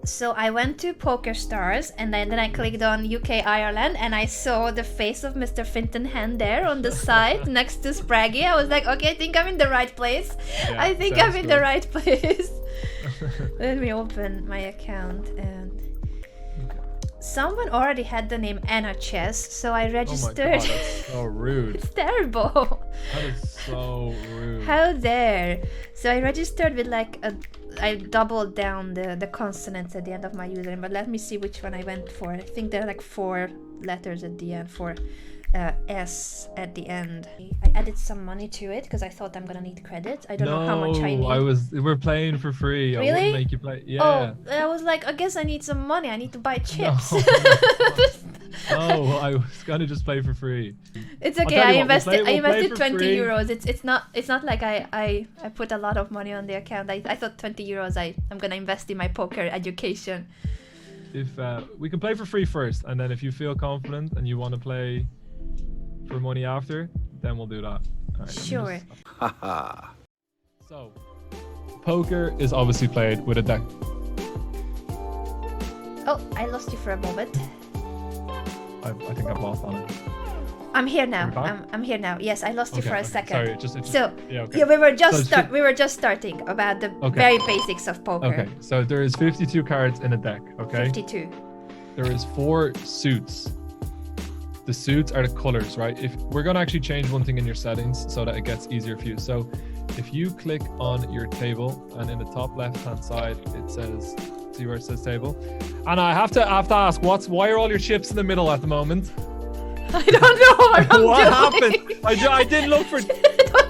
So I went to Poker Stars and then I clicked on UK Ireland and I saw the face of Mr. Finton Hand there on the side next to Spraggy. I was like, okay, I think I'm in the right place. Yeah, I think I'm in the right place. Let me open my account and someone already had the name Anna Chess, so I registered. Oh my God, that's so rude. It's terrible. That is so rude. How dare. So I registered with like I doubled down the consonants at the end of my username, but let me see which one I went for. I think there are like 4 letters at the end, for S at the end. I added some money to it because I thought I'm gonna need credit. I don't know how much I need. We're playing for free. Really? I wouldn't make you play. Yeah. Oh, I was like, I guess I need some money. I need to buy chips. No, I was gonna just play for free. It's okay. I invested 20 free. euros. It's not like I put a lot of money on the account. I thought 20 euros I'm gonna invest in my poker education. If we can play for free first, and then if you feel confident and you want to play for money after, then we'll do that. All right, sure. So, poker is obviously played with a deck. Oh, I lost you for a moment. I think I've lost on it. I'm here now. I'm here now. Yes, I lost you for a second. Sorry, yeah, we were just starting about the very basics of poker. Okay, so there is 52 cards in a deck. Okay. 52. There is 4 suits. The suits are the colors, right? If we're gonna actually change one thing in your settings so that it gets easier for you. So if you click on your table and in the top left-hand side it says, see where it says table, and I have to ask, why are all your chips in the middle at the moment? I don't know what I'm What doing. happened? I didn't look for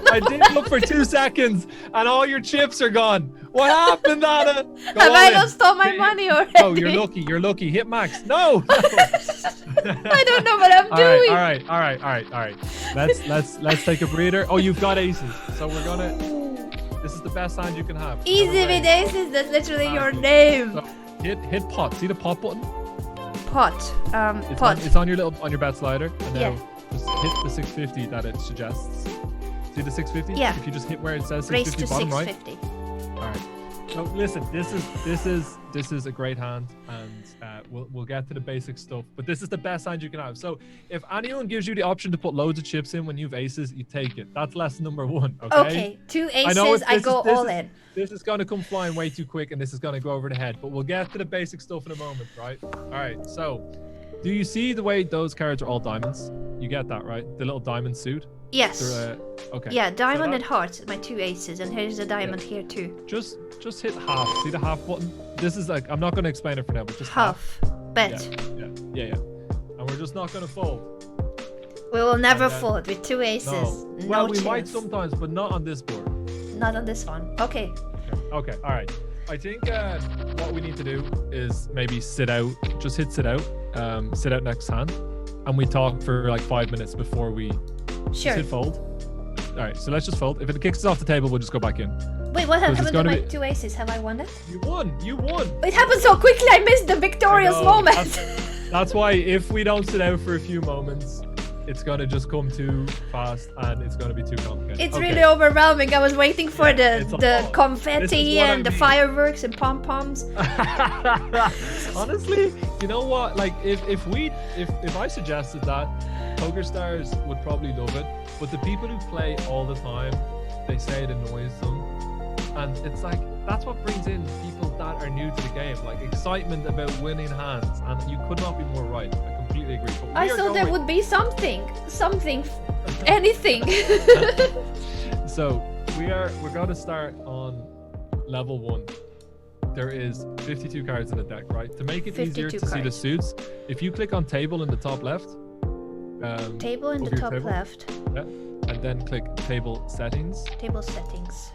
I didn't look for 2 seconds and all your chips are gone. What happened, Anna? Have I lost all my money already? Oh, you're lucky. Hit max. No. I don't know what I'm doing. All right. Let's take a breather. Oh, you've got aces. So we're gonna. This is the best hand you can have. Easy with aces. That's literally your name. So hit pot. See the pot button? Pot. Pot. It's on your bet slider. And now just hit the 650 that it suggests. See the 650? Yeah. If you just hit where it says 650 Raise to bottom 650. right. All right. So listen, this is a great hand, and we'll get to the basic stuff. But this is the best hand you can have. So if anyone gives you the option to put loads of chips in when you've aces, you take it. That's lesson number 1. Okay. Okay. 2 aces. I go all in. This is going to come flying way too quick, and this is going to go over the head. But we'll get to the basic stuff in a moment, right? All right. So, do you see the way those cards are all diamonds? You get that, right? The little diamond suit. Yes. Okay. Yeah, diamond and heart, my 2 aces, and here's a diamond here too. Just hit half. See the half button? This is like, I'm not going to explain it for now, but just half. Bet. Yeah. And we're just not going to fold. We will never fold with 2 aces. No. No Well, we chance. might sometimes, but not on this board. Not on this one. Okay. Okay. All right. I think what we need to do is maybe sit out. Just hit sit out. Sit out next hand, and we talk for like 5 minutes before we. Sure. Hit fold. All right, so let's just fold. If it kicks us off the table, we'll just go back in. Wait, what happened to my 2 aces? Have I won it? You won. It happened so quickly. I missed the victorious moment. That's why if we don't sit out for a few moments, it's gonna just come too fast and it's gonna be too complicated. It's really overwhelming. I was waiting for the confetti and the fireworks and pom poms. Honestly, you know what? Like if I suggested that, Poker Stars would probably love it. But the people who play all the time, they say it annoys them. And it's like, that's what brings in people that are new to the game. Like excitement about winning hands. And you could not be more right. I completely agree. But I thought there would be something, anything. So we're going to start on level 1. There is 52 cards in the deck, right? To make it easier to see the suits, if you click on table in the top left. Table in the top left. Yeah. And then click table settings. Table settings.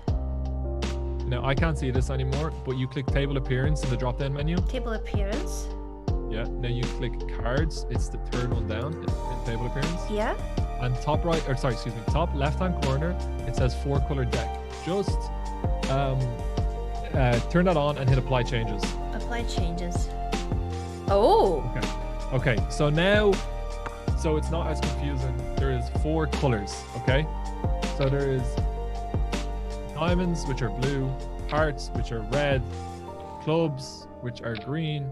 Now I can't see this anymore, but you click table appearance in the drop down menu. Table appearance. Yeah. Now you click cards. It's the 3rd one down in table appearance. Yeah. And top left hand corner, it says 4 color deck. Just turn that on and hit apply changes. Apply changes. Oh. Okay. So now. So it's not as confusing. There is 4 colors, okay? So there is diamonds, which are blue, hearts, which are red, clubs, which are green,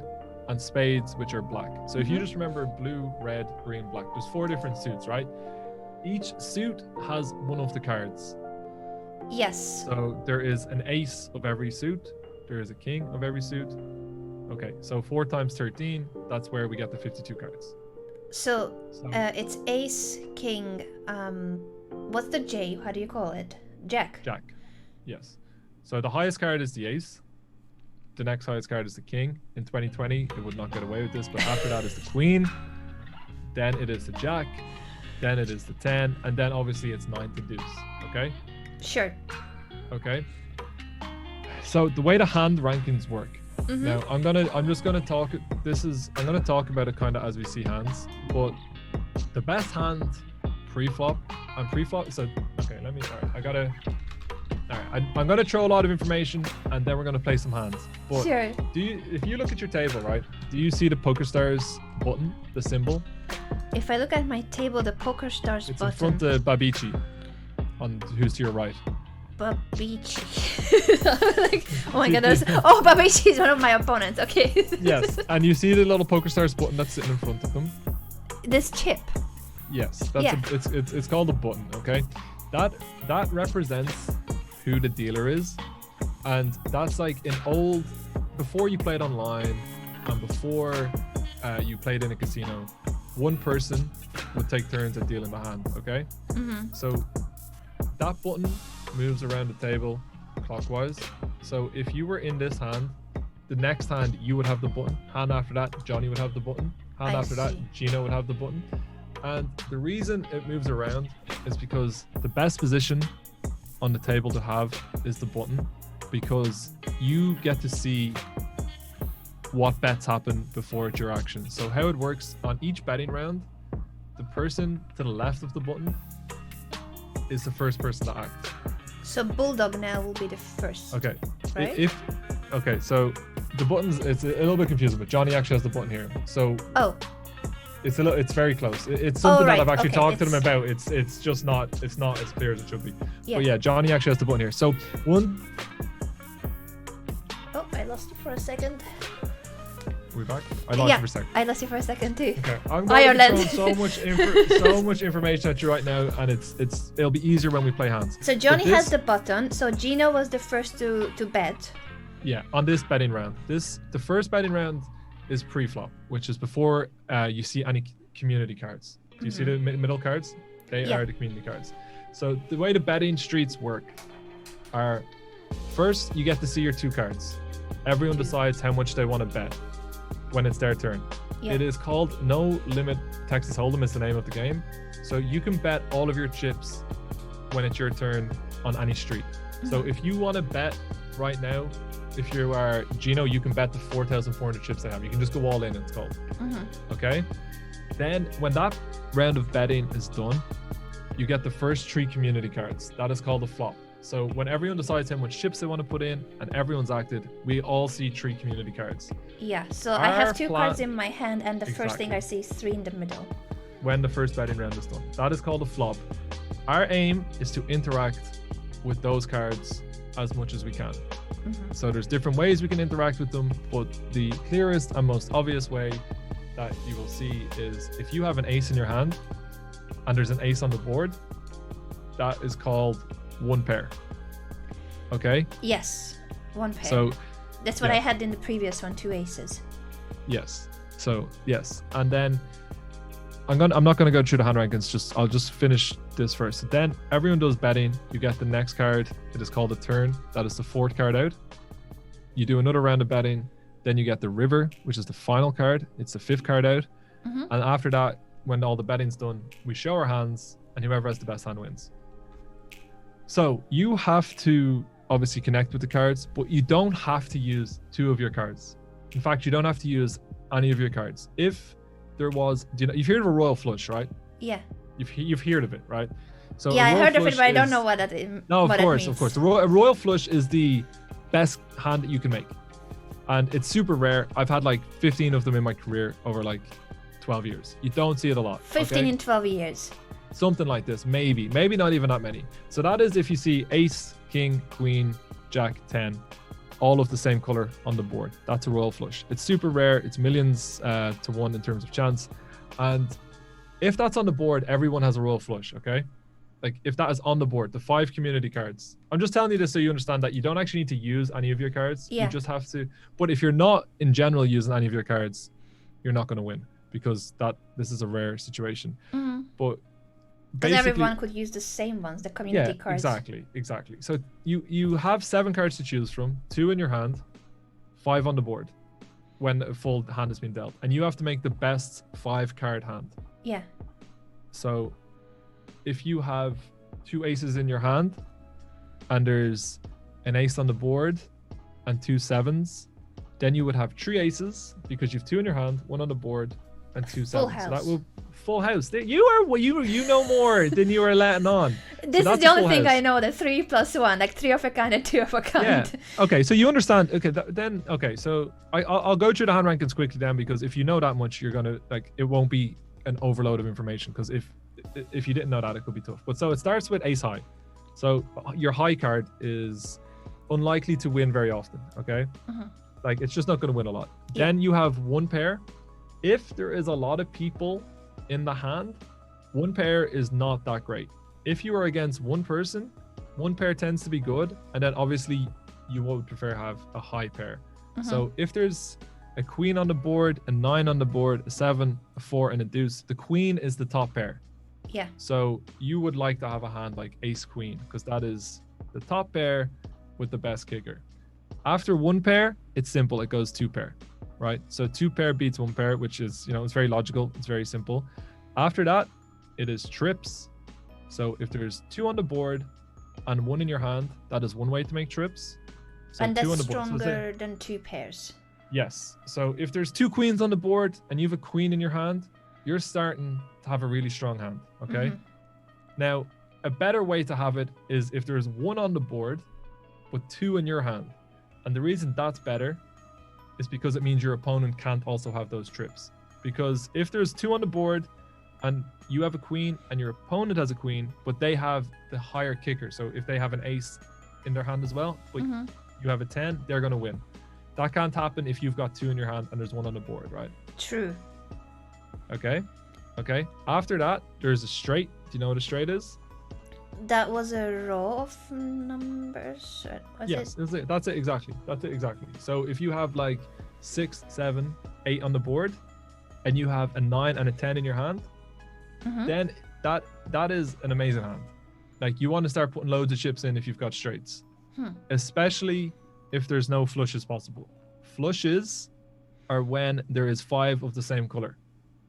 and spades, which are black. So if you just remember blue, red, green, black, there's 4 different suits, right? Each suit has one of the cards. Yes. So there is an ace of every suit. There is a king of every suit. Okay, so 4 times 13, that's where we get the 52 cards. So it's ace, king, what's the J? How do you call it? Jack. Jack, yes. So the highest card is the ace. The next highest card is the king. In 2020, it would not get away with this, but after that is the queen. Then it is the jack. Then it is the 10, and then obviously it's 9 to deuce. Okay. Sure. Okay. So the way the hand rankings work. Now I'm gonna talk about it kind of as we see hands, but the best hand pre-flop and pre-flop. So okay, I'm gonna throw a lot of information and then we're gonna play some hands. But sure. if you look at your table, right? Do you see the PokerStars button, the symbol? If I look at my table, the PokerStars it's button. in front of Babici, on who's to your right. Babici. Like, oh my god, Babici is one of my opponents. Okay. Yes, and you see the little PokerStars button that's sitting in front of them. This chip. Yes, it's called a button. Okay, that represents who the dealer is, and that's like before you played online and before you played in a casino, one person would take turns at dealing the hand. Okay, so that button moves around the table clockwise. So if you were in this hand, the next hand you would have the button. Hand after that, Johnny would have the button. Hand after that, Gino would have the button. And the reason it moves around is because the best position on the table to have is the button, because you get to see what bets happen before it's your action. So how it works on each betting round, the person to the left of the button is the first person to act. So Bulldog now will be the first. Okay. Right? So the buttons, it's a little bit confusing, but Johnny actually has the button here. So it's very close. It's something that I've actually talked to them about. It's just not as clear as it should be. Yeah. But yeah, Johnny actually has the button here. So one. Oh, I lost it for a second. Are we back? I lost you for a second. I lost you for a second too. Okay. I'm going to throw so much information at you right now, and it'll be easier when we play hands. So Johnny has the button. So Gino was the first to bet. Yeah, on this betting round. The first betting round is pre-flop, which is before you see any community cards. Do you see the middle cards? They are the community cards. So the way the betting streets work are, first you get to see your 2 cards. Everyone decides how much they want to bet when it's their turn. Yeah. It is called No Limit Texas Hold'em is the name of the game. So you can bet all of your chips when it's your turn on any street. So if you want to bet right now, if you are Gino, you can bet the 4,400 chips they have. You can just go all in, it's called. Okay? Then when that round of betting is done, you get the first 3 community cards. That is called a flop. So when everyone decides how much chips they want to put in and everyone's acted, we all see 3 community cards. Yeah, so I have 2 cards in my hand and the first thing I see is 3 in the middle. When the first betting round is done. That is called a flop. Our aim is to interact with those cards as much as we can. So there's different ways we can interact with them, but the clearest and most obvious way that you will see is if you have an ace in your hand and there's an ace on the board, that is called 1 pair. Okay? Yes, 1 pair. So that's what I had in the previous one, 2 aces. Yes. So yes, and then I'm not gonna go through the hand rankings. I'll just finish this first. So then everyone does betting. You get the next card. It is called a turn. That is the 4th card out. You do another round of betting. Then you get the river, which is the final card. It's the 5th card out. And after that, when all the betting's done, we show our hands, and whoever has the best hand wins. So you have to obviously connect with the cards, but you don't have to use 2 of your cards. In fact, you don't have to use any of your cards. If there was, you've heard of a royal flush, right? Yeah. You've heard of it, right? So yeah, I heard of it, but I don't know what that is. No, of course. A royal flush is the best hand that you can make, and it's super rare. I've had like 15 of them in my career over like 12 years. You don't see it a lot. 15 in 12 years. Something like this, maybe not even that many. So that is if you see ace, king, queen, jack, 10, all of the same color on the board. That's a royal flush. It's super rare. It's millions to one in terms of chance. And if that's on the board, everyone has a royal flush, okay? Like if that is on the board, the 5 community cards. I'm just telling you this so you understand that you don't actually need to use any of your cards. Yeah. You just have to. But if you're not in general using any of your cards, you're not going to win because this is a rare situation. But because everyone could use the same ones, the community cards. Exactly. So you have 7 cards to choose from, 2 in your hand, 5 on the board when a full hand has been dealt. And you have to make the best 5 card hand. Yeah. So if you have 2 aces in your hand and there's an ace on the board and 2 sevens, then you would have 3 aces because you've 2 in your hand, 1 on the board, and 2 sevens. Full house. So that will full house. You know more than you are letting on. This is the only thing I know. The 3 + 1, like 3 of a kind and 2 of a kind. Yeah. Okay. So you understand. Okay. Okay. So I'll go through the hand rankings quickly then, because if you know that much, you're gonna it won't be an overload of information. Because if you didn't know that, it could be tough. But so it starts with ace high. So your high card is unlikely to win very often. Okay. Like it's just not going to win a lot. Yeah. Then you have 1 pair. If there is a lot of people in the hand, 1 pair is not that great. If you are against 1 person, 1 pair tends to be good. And then obviously you would prefer have a high pair. So if there's a queen on the board, a 9 on the board, a 7, a 4, and a deuce, the queen is the top pair. Yeah. So you would like to have a hand like ace queen, because that is the top pair with the best kicker. After 1 pair, it's simple. It goes 2 pair, right? So 2 pair beats 1 pair, which is, it's very logical. It's very simple. After that, it is trips. So if there's 2 on the board and 1 in your hand, that is 1 way to make trips. So and that's 2 on the board. stronger than 2 pairs. Yes. So if there's 2 queens on the board and you have a queen in your hand, you're starting to have a really strong hand. Okay. Now, a better way to have it is if there's 1 on the board, but 2 in your hand. And the reason that's better is because it means your opponent can't also have those trips. Because if there's 2 on the board and you have a queen and your opponent has a queen, but they have the higher kicker. So if they have an ace in their hand as well, but you have a 10, they're going to win. That can't happen if you've got 2 in your hand and there's 1 on the board, right? True. Okay. After that, there's a straight. Do you know what a straight is? That was a row of numbers. Yes, that's it exactly. So if you have like 6, 7, 8 on the board, and you have a 9 and a 10 in your hand, then that is an amazing hand. Like you want to start putting loads of chips in if you've got straights, especially if there's no flushes possible. Flushes are when there is 5 of the same color.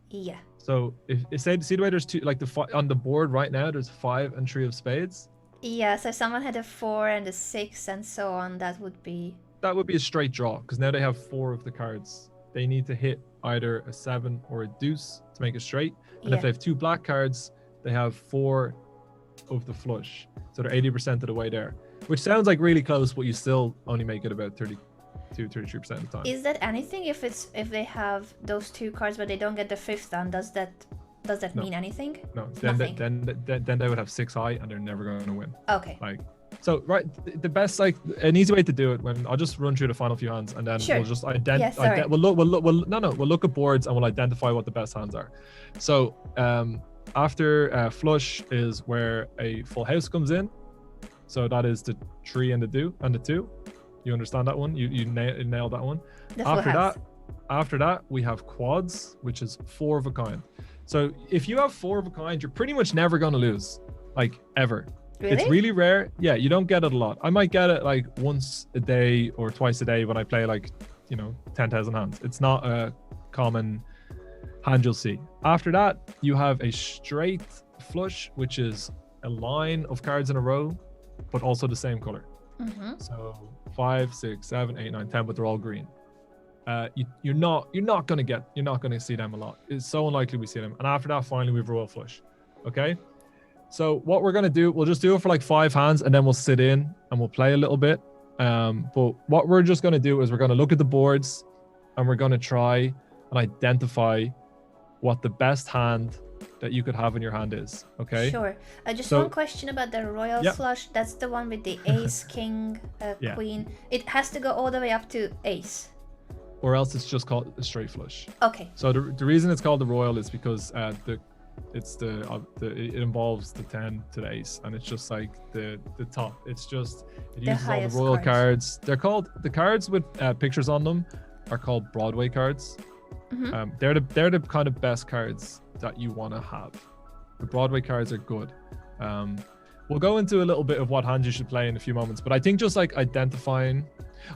Yeah. So if see the way there's 2, like on the board right now, there's 5 and 3 of spades. Yeah, so if someone had a 4 and a 6 and so on, that would be a straight draw, because now they have 4 of the cards. They need to hit either a 7 or a deuce to make it straight. And if they have 2 black cards, they have 4 of the flush. So they're 80% of the way there, which sounds like really close, but you still only make it about 32-33% of the time. Is that anything if they have those 2 cards but they don't get the 5th down? Does that mean anything? No. Then they would have 6 high and they're never going to win. Okay. So right, the best, an easy way to do it, when I'll just run through the final few hands and then we'll just we'll look at boards and we'll identify what the best hands are. So after flush is where a full house comes in. So that is the 3 and the 2. You understand that one? You nailed that one. After that, we have quads, which is 4 of a kind. So if you have 4 of a kind, you're pretty much never going to lose, like ever. Really? It's really rare. Yeah, you don't get it a lot. I might get it like once a day or twice a day when I play 10,000 hands. It's not a common hand you'll see. After that, you have a straight flush, which is a line of cards in a row, but also the same color. So 5, 6, 7, 8, 9, 10, but they're all green. You're not going to see them a lot. It's so unlikely we see them. And after that, finally, we have royal flush. Okay. So what we're going to do, we'll just do it for like 5 hands and then we'll sit in and we'll play a little bit. But what we're just going to do is we're going to look at the boards and we're going to try and identify what the best hand that you could have in your hand is. Okay. Sure. Just So- one question about the royal Yep. flush. That's the one with the ace, king, Yeah. queen. It has to go all the way up to ace. Or else it's just called a straight flush. Okay. So the reason it's called the royal is because it involves the 10 to the ace, and it's just like the top. It's just it The uses all the highest royal cards. cards. They're called the cards with pictures on them are called Broadway cards. Mhm. They're the kind of best cards that you want to have. The Broadway cards are good. We'll go into a little bit of what hands you should play in a few moments, but I think just like identifying.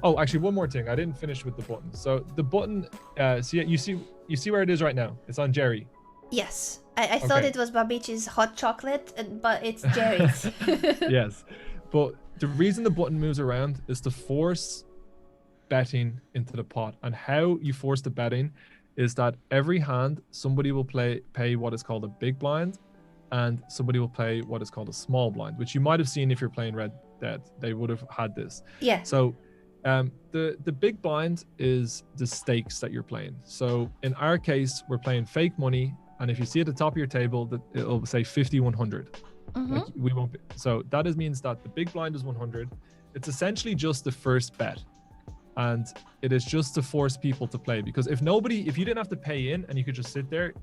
Oh, actually, one more thing. I didn't finish with the button. So the button, you see where it is right now. It's on Jerry. Yes. I thought Okay. it was Babich's hot chocolate, but it's Jerry's. Yes, but the reason the button moves around is to force betting into the pot. And how you force the betting is that every hand somebody will pay what is called a big blind, and somebody will play what is called a small blind, which you might have seen if you're playing Red Dead. They would have had this. Yeah. So the big blind is the stakes that you're playing. So in our case, we're playing fake money, and if you see at the top of your table that it'll say 50, 100. Mhm. Like we won't be, so that means that the big blind is 100. It's essentially just the first bet, and it is just to force people to play, because if you didn't have to pay in and you could just sit there,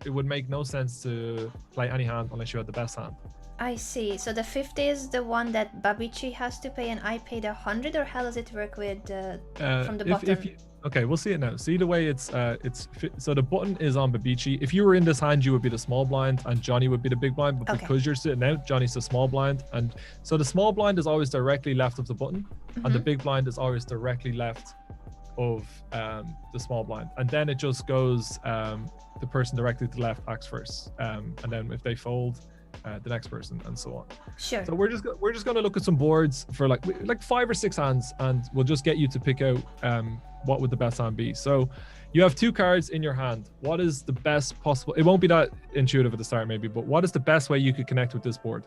it would make no sense to play any hand unless you had the best hand. I see. So the 50 is the one that Babichi has to pay, and I paid 100, or how does it work with from the bottom? Okay, we'll see it now. See the way so the button is on Babichi. If you were in this hand, you would be the small blind and Johnny would be the big blind, but Okay. because you're sitting out, Johnny's the small blind, and so the small blind is always directly left of the button, and the Mhm. big blind is always directly left of the small blind, and then it just goes the person directly to the left acts first, and then if they fold, the next person, and so on. Sure. So we're just going to look at some boards for like 5 or 6 hands, and we'll just get you to pick out what would the best hand be. So you have 2 cards in your hand. What is the best possible? It won't be that intuitive at the start, maybe, but what is the best way you could connect with this board?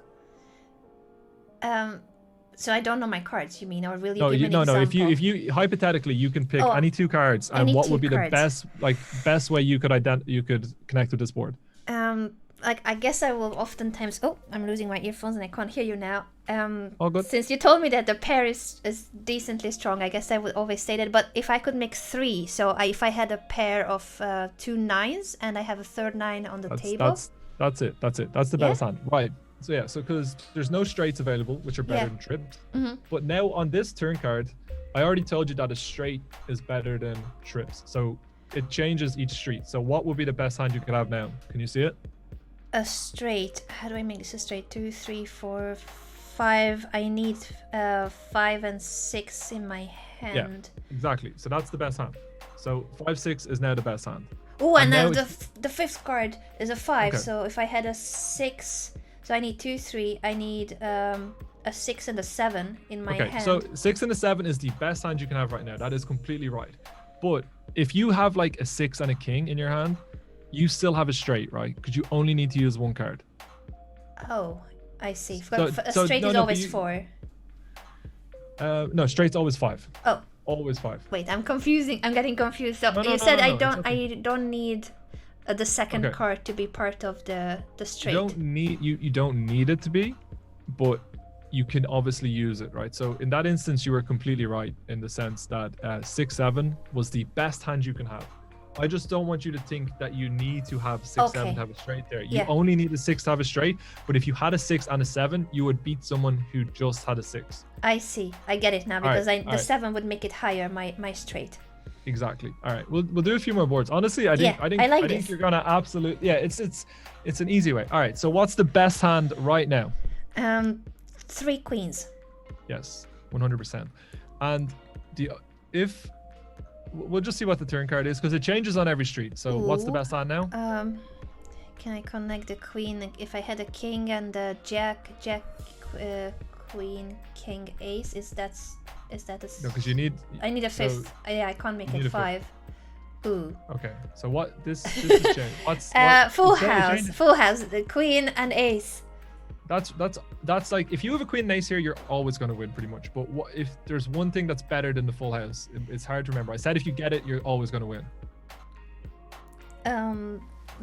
So I don't know my cards, you mean, or will you No, give an no. example? If you hypothetically, you can pick Oh, any 2 cards, and any what 2 would be cards. the best way you could connect with this board? Like I guess I will oftentimes. Oh, I'm losing my earphones and I can't hear you now. All good. Since you told me that the pair is decently strong, I guess I would always say that. But if I could make 3, so if I had a pair of 2 9s and I have a third 9 on the table. That's it. That's the Yeah? best hand, right? So yeah, so because there's no straights available, which are better Yeah. than trips. Mhm. But now on this turn card, I already told you that a straight is better than trips. So it changes each street. So what would be the best hand you could have now? Can you see it? A straight. How do I make this a straight? 2, 3, 4, 5. I need 5 and 6 in my hand. Exactly. So that's the best hand. So 5, 6 is now the best hand. Oh, and now now the 5th card is a 5. Okay. So if I had a 6, so I need 2, 3. I need a 6 and a 7 in my Okay, hand. so 6 and a 7 is the best hand you can have right now. That is completely right. But if you have like a 6 and a king in your hand, you still have a straight, right? Because you only need to use 1 card. Oh, I see. So- A so- straight no, is no, but always you- 4. No, straight's always 5. Oh, Always 5. wait, I'm getting confused. So No, you no, said no, I no, don't it's okay. I don't need the second Okay. card to be part of the straight. You don't need it to be, but you can obviously use it, right? So in that instance, you were completely right in the sense that 6, 7 was the best hand you can have. I just don't want you to think that you need to have 6, 7 Okay. to have a straight there. You Yeah. only need a 6 to have a straight, but if you had a 6 and a 7, you would beat someone who just had a 6. I see. I get it now All right, because all the right. 7 would make it higher, my straight. Exactly. All right, we'll do a few more boards. Honestly, I think I like think this. you're gonna it's an easy way. All right, so what's the best hand right now? 3 queens. Yes, 100%. And we'll just see what the turn card is because it changes on every street. So what's the Ooh. best hand now? Can I connect the queen? If I had a king and a jack, queen, king, ace, is that a? No, because you need. I need a so 5th. Yeah, I can't make you need it a 5. Ooh. Okay, so what this is changed. Full it's gonna house. change- Full house. The queen and ace. That's like if you have a queen and ace here, you're always going to win pretty much. But what if there's one thing that's better than the full house? It's hard to remember. I said if you get it, you're always going to win.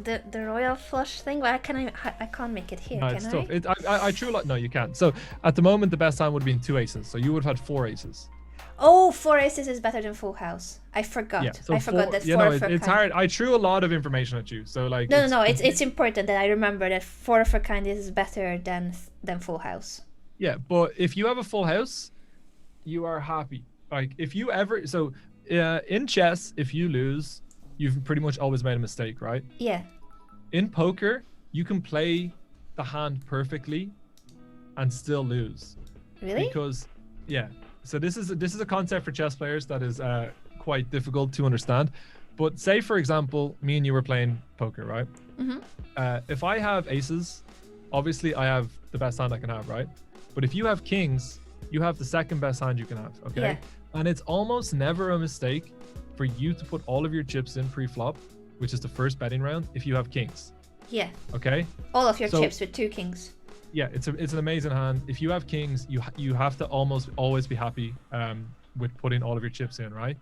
the royal flush thing. Why can I can't make it here, No, can it's I? tough. I true like no, you can't. So at the moment, the best hand would have been 2 aces. So you would have had 4 aces. Oh, 4 aces is better than full house. I forgot. Yeah. So I forgot that you 4 know, of a it's kind. hard. I threw a lot of information at you. So like. No. It's important that I remember that 4 of a kind is better than full house. Yeah, but if you have a full house, you are happy. Like if you ever in chess, if you lose, you've pretty much always made a mistake, right? Yeah. In poker, you can play the hand perfectly and still lose. Really? Because yeah. So this is a concept for chess players that is quite difficult to understand. But say for example, me and you were playing poker, right? Mm-hmm. If I have aces, obviously I have the best hand I can have, right? But if you have kings, you have the second best hand you can have, okay? Yeah. And it's almost never a mistake for you to put all of your chips in pre-flop, which is the first betting round, if you have kings. Yeah. Okay? All of your chips with 2 kings. Yeah, it's an amazing hand. If you have kings, you have to almost always be happy with putting all of your chips in, right?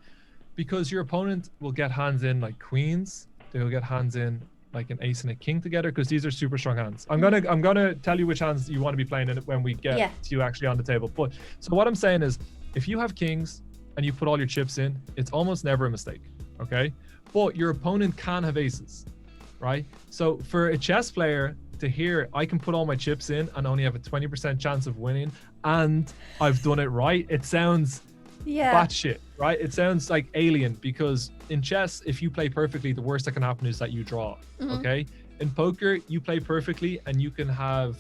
Because your opponent will get hands in like queens, they'll get hands in like an ace and a king together, because these are super strong hands. I'm gonna tell you which hands you want to be playing in it when we get to you actually on the table. But so what I'm saying is, if you have kings and you put all your chips in, it's almost never a mistake, okay? But your opponent can have aces, right? So for a chess player to hear I can put all my chips in and only have a 20% chance of winning, and I've done it right, it sounds batshit, right? It sounds like alien, because in chess, if you play perfectly, the worst that can happen is that you draw, okay? In poker, you play perfectly and you can have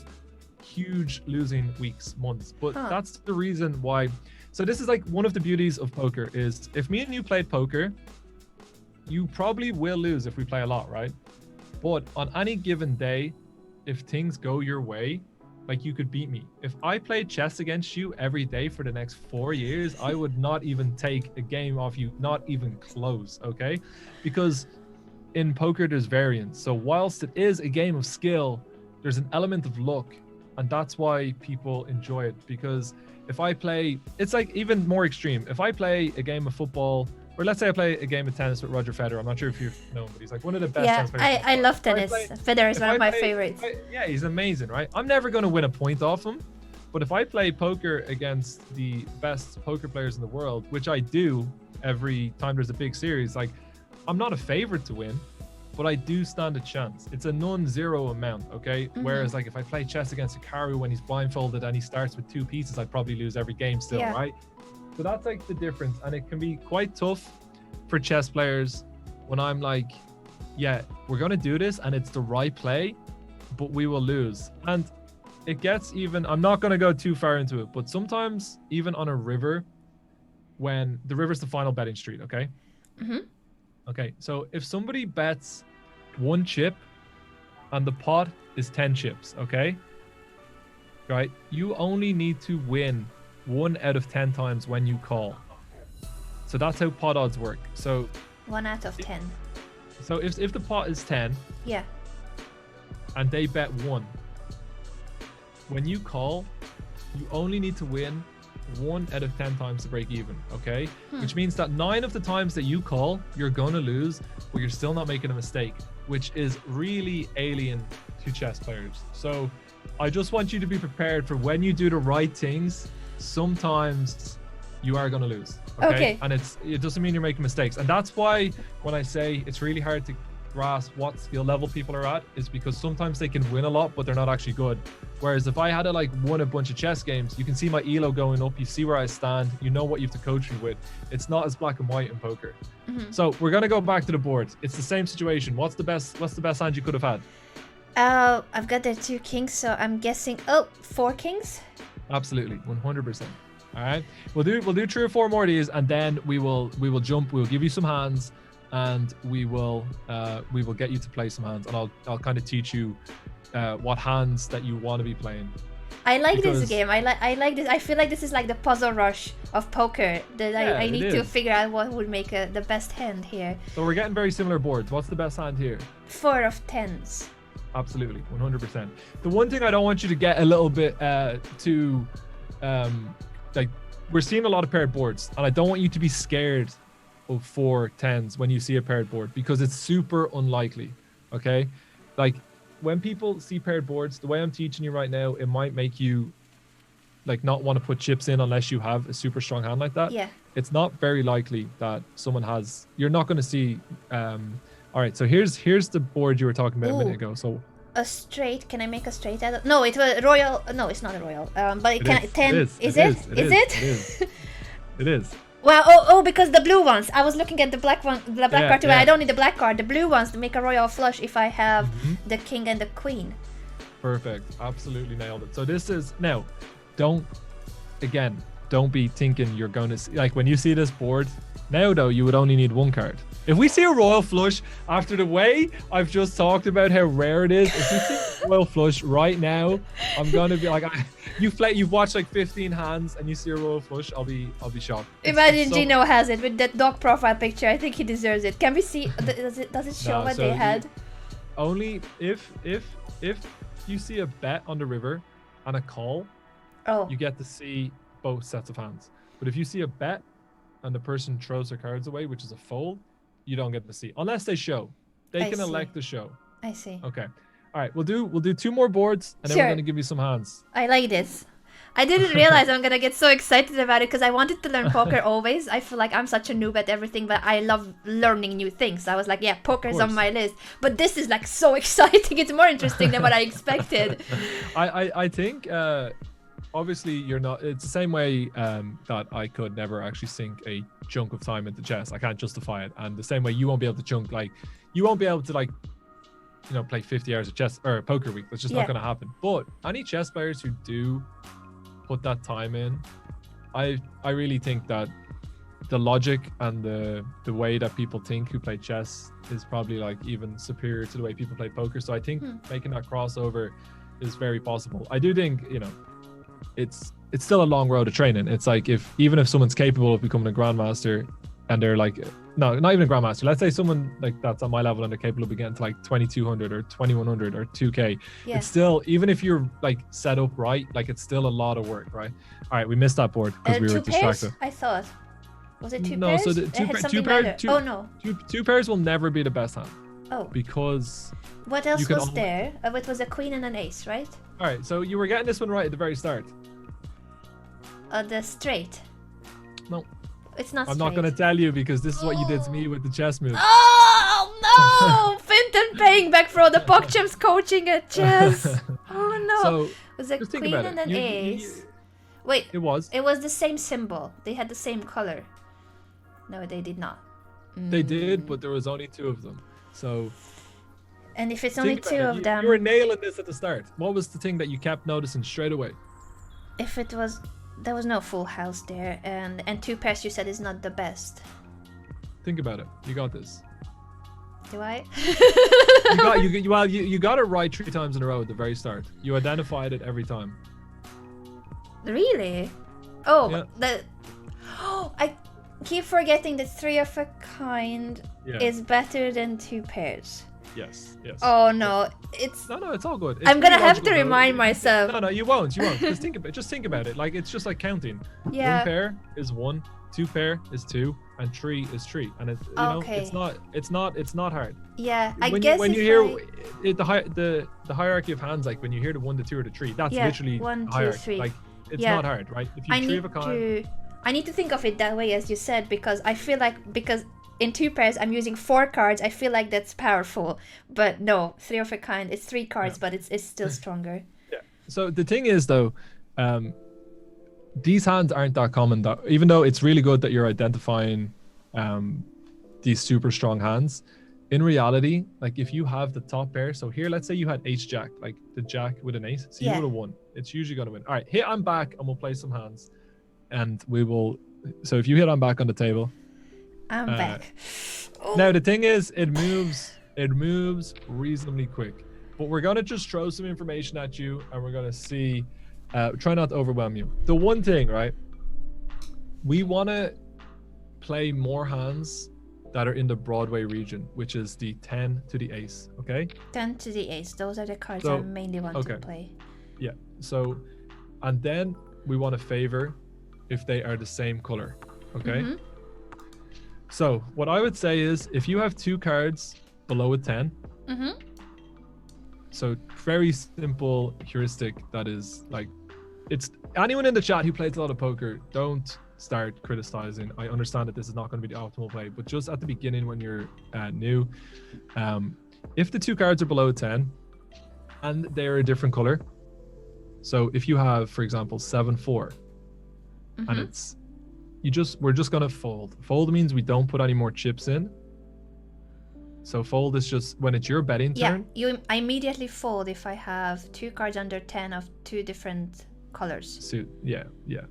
huge losing weeks, months. But that's the reason why. So this is like one of the beauties of poker is, if me and you played poker, you probably will lose if we play a lot, right? But on any given day, if things go your way, like you could beat me. If I played chess against you every day for the next 4 years, I would not even take a game off you, not even close, okay? Because in poker, there's variance. So whilst it is a game of skill, there's an element of luck. And that's why people enjoy it. Because if I play, it's like even more extreme. If I play a game of football, or let's say I play a game of tennis with Roger Federer. I'm not sure if you know him, but he's like one of the best tennis players. I love tennis. Federer is one of my favorites. Yeah, he's amazing, right? I'm never going to win a point off him. But if I play poker against the best poker players in the world, which I do every time there's a big series, like I'm not a favorite to win, but I do stand a chance. It's a non-zero amount, okay? Whereas like if I play chess against Hikaru when he's blindfolded and he starts with 2 pieces, I'd probably lose every game still, right? So that's like the difference. And it can be quite tough for chess players when I'm like, yeah, we're going to do this and it's the right play, but we will lose. And it gets even, I'm not going to go too far into it, but sometimes even on a river, when the river's the final betting street, okay? Okay, so if somebody bets 1 chip and the pot is 10 chips, okay? Right? You only need to win 1 out of 10 times when you call. So that's how pot odds work. So 1 out of 10. So if the pot is 10, and they bet 1, when you call, you only need to win 1 out of 10 times to break even, okay? Which means that 9 of the times that you call, you're gonna lose, but you're still not making a mistake, which is really alien to chess players. So I just want you to be prepared for when you do the right things, sometimes you are gonna lose, okay? And it doesn't mean you're making mistakes. And that's why when I say it's really hard to grasp what skill level people are at, is because sometimes they can win a lot, but they're not actually good. Whereas if I had like won a bunch of chess games, you can see my elo going up, you see where I stand, you know what you have to coach me with. It's not as black and white in poker. So we're gonna go back to the board. It's the same situation. What's the best hand you could have had? I've got the 2 kings, so I'm guessing 4 kings. Absolutely, 100%. All right, we'll do 3 or 4 more of these, and then we will jump. We'll give you some hands, and we will get you to play some hands, and I'll kind of teach you what hands that you want to be playing. I like this game. I like this. I feel like this is like the puzzle rush of poker. That I need to figure out what would make the best hand here. So we're getting very similar boards. What's the best hand here? 4 of 10s. Absolutely, 100%. The one thing I don't want you to get a little bit too like, we're seeing a lot of paired boards, and I don't want you to be scared of 4 10s when you see a paired board, because it's super unlikely, Okay, like when people see paired boards, the way I'm teaching you right now, it might make you like not want to put chips in unless you have a super strong hand like that. Yeah. It's not very likely that someone has. You're not going to see. All right, so here's the board you were talking about a minute ago. So a straight. Can I make a straight out of? No, it was royal. No, it's not a royal. But it can. Is. 10. It is. Is It it? is. Is it? It is. It is. Well, oh, because the blue ones. I was looking at the black one, the black card too. I don't need the black card. The blue ones to make a royal flush if I have the king and the queen. Perfect. Absolutely nailed it. So this is now. Don't be thinking you're going to like when you see this board. Now though, you would only need one card. If we see a royal flush after the way I've just talked about how rare it is, if we see a royal flush right now, I'm gonna be like, you've watched like 15 hands and you see a royal flush, I'll be shocked. Imagine Gino has it with that dog profile picture. I think he deserves it. Can we see? Does it show what they had? Only if you see a bet on the river and a call, you get to see both sets of hands. But if you see a bet and the person throws their cards away, which is a fold, you don't get to see unless they show. They can elect to show. I see. Okay. All right. We'll do 2 more boards and then we're gonna give you some hands. I like this. I didn't realize I'm gonna get so excited about it because I wanted to learn poker always. I feel like I'm such a noob at everything, but I love learning new things. I was like, yeah, poker's on my list. But this is like so exciting. It's more interesting than what I expected. I think obviously you're not. It's the same way that I could never actually sink a chunk of time into chess. I can't justify it, and the same way you won't be able to you won't be able to play 50 hours of chess or poker week. That's just not going to happen. But any chess players who do put that time in, I really think that the logic and the way that people think who play chess is probably like even superior to the way people play poker. So I think making that crossover is very possible. I do think it's still a long road to training. It's like even if someone's capable of becoming a grandmaster and they're like, no, not even a grandmaster, let's say someone like that's on my level and they're capable of getting to like 2200 or 2100 or 2k, it's still, even if you're like set up right, like it's still a lot of work, right? All right, we missed that board because we were distracted. I thought, was it two no, pairs? So the two pairs will never be the best hand. Oh, because what else was there? It was a queen and an ace, right? All right, so you were getting this one right at the very start. The straight. No, it's not. I'm not going to tell you because this is what you did to me with the chess move. Oh no! Fintan paying back for all the PogChamps coaching at chess. Oh no! So, it was a queen and an ace. Wait, it was the same symbol. They had the same color. No, they did not. They did, but there was only 2 of them. So. And if it's only 2 of them, you were nailing this at the start. What was the thing that you kept noticing straight away? If it was, there was no full house there, and 2 pairs you said is not the best. Think about it. You got this. Do I? you got it right 3 times in a row at the very start. You identified it every time. Really? Oh, yeah. I keep forgetting that 3 of a kind is better than 2 pairs. Yes. Oh no, it's all good. I'm gonna have to remind myself. No, you won't. Just think about it. Like it's just like counting. Yeah. 1 pair is 1, 2 pair is 2, and 3 is 3. And it's it's not hard. Yeah, when you hear the hierarchy of hands, like when you hear the 1, the 2, or the 3, that's literally 1, 2, hierarchy. 3. Like it's not hard, right? If you 3 of a kind. I need to think of it that way, as you said, because I feel like in 2 pairs I'm using 4 cards. I feel like that's powerful, but no, 3 of a kind. It's 3 cards, but it's still stronger. Yeah. So the thing is, though, these hands aren't that common. Even though it's really good that you're identifying these super strong hands, in reality, like if you have the top pair, so here, let's say you had ace jack, like the jack with an ace, so you would have won. It's usually going to win. All right, hit I'm back, and we'll play some hands, and we will. So if you hit I'm back on the table. I'm back. Now the thing is, it moves reasonably quick, but we're gonna just throw some information at you, and we're gonna see. Try not to overwhelm you. The one thing, right? We want to play more hands that are in the Broadway region, which is the 10 to the ace. Okay. 10 to the ace. Those are the cards I mainly want to play. Yeah. So, and then we want to favor if they are the same color. Okay. So what I would say is if you have 2 cards below a 10, Mm-hmm. So very simple heuristic that is like, it's anyone in the chat who plays a lot of poker, don't start criticizing. I understand that this is not going to be the optimal play, but just at the beginning when you're new, if the two cards are below 10 and they're a different color, so if you have, for example, 7-4, and it's we're just gonna fold. Fold means we don't put any more chips in. So fold is just when it's your betting turn. I immediately fold if I have two cards under 10 of two different colors. Suit, yeah.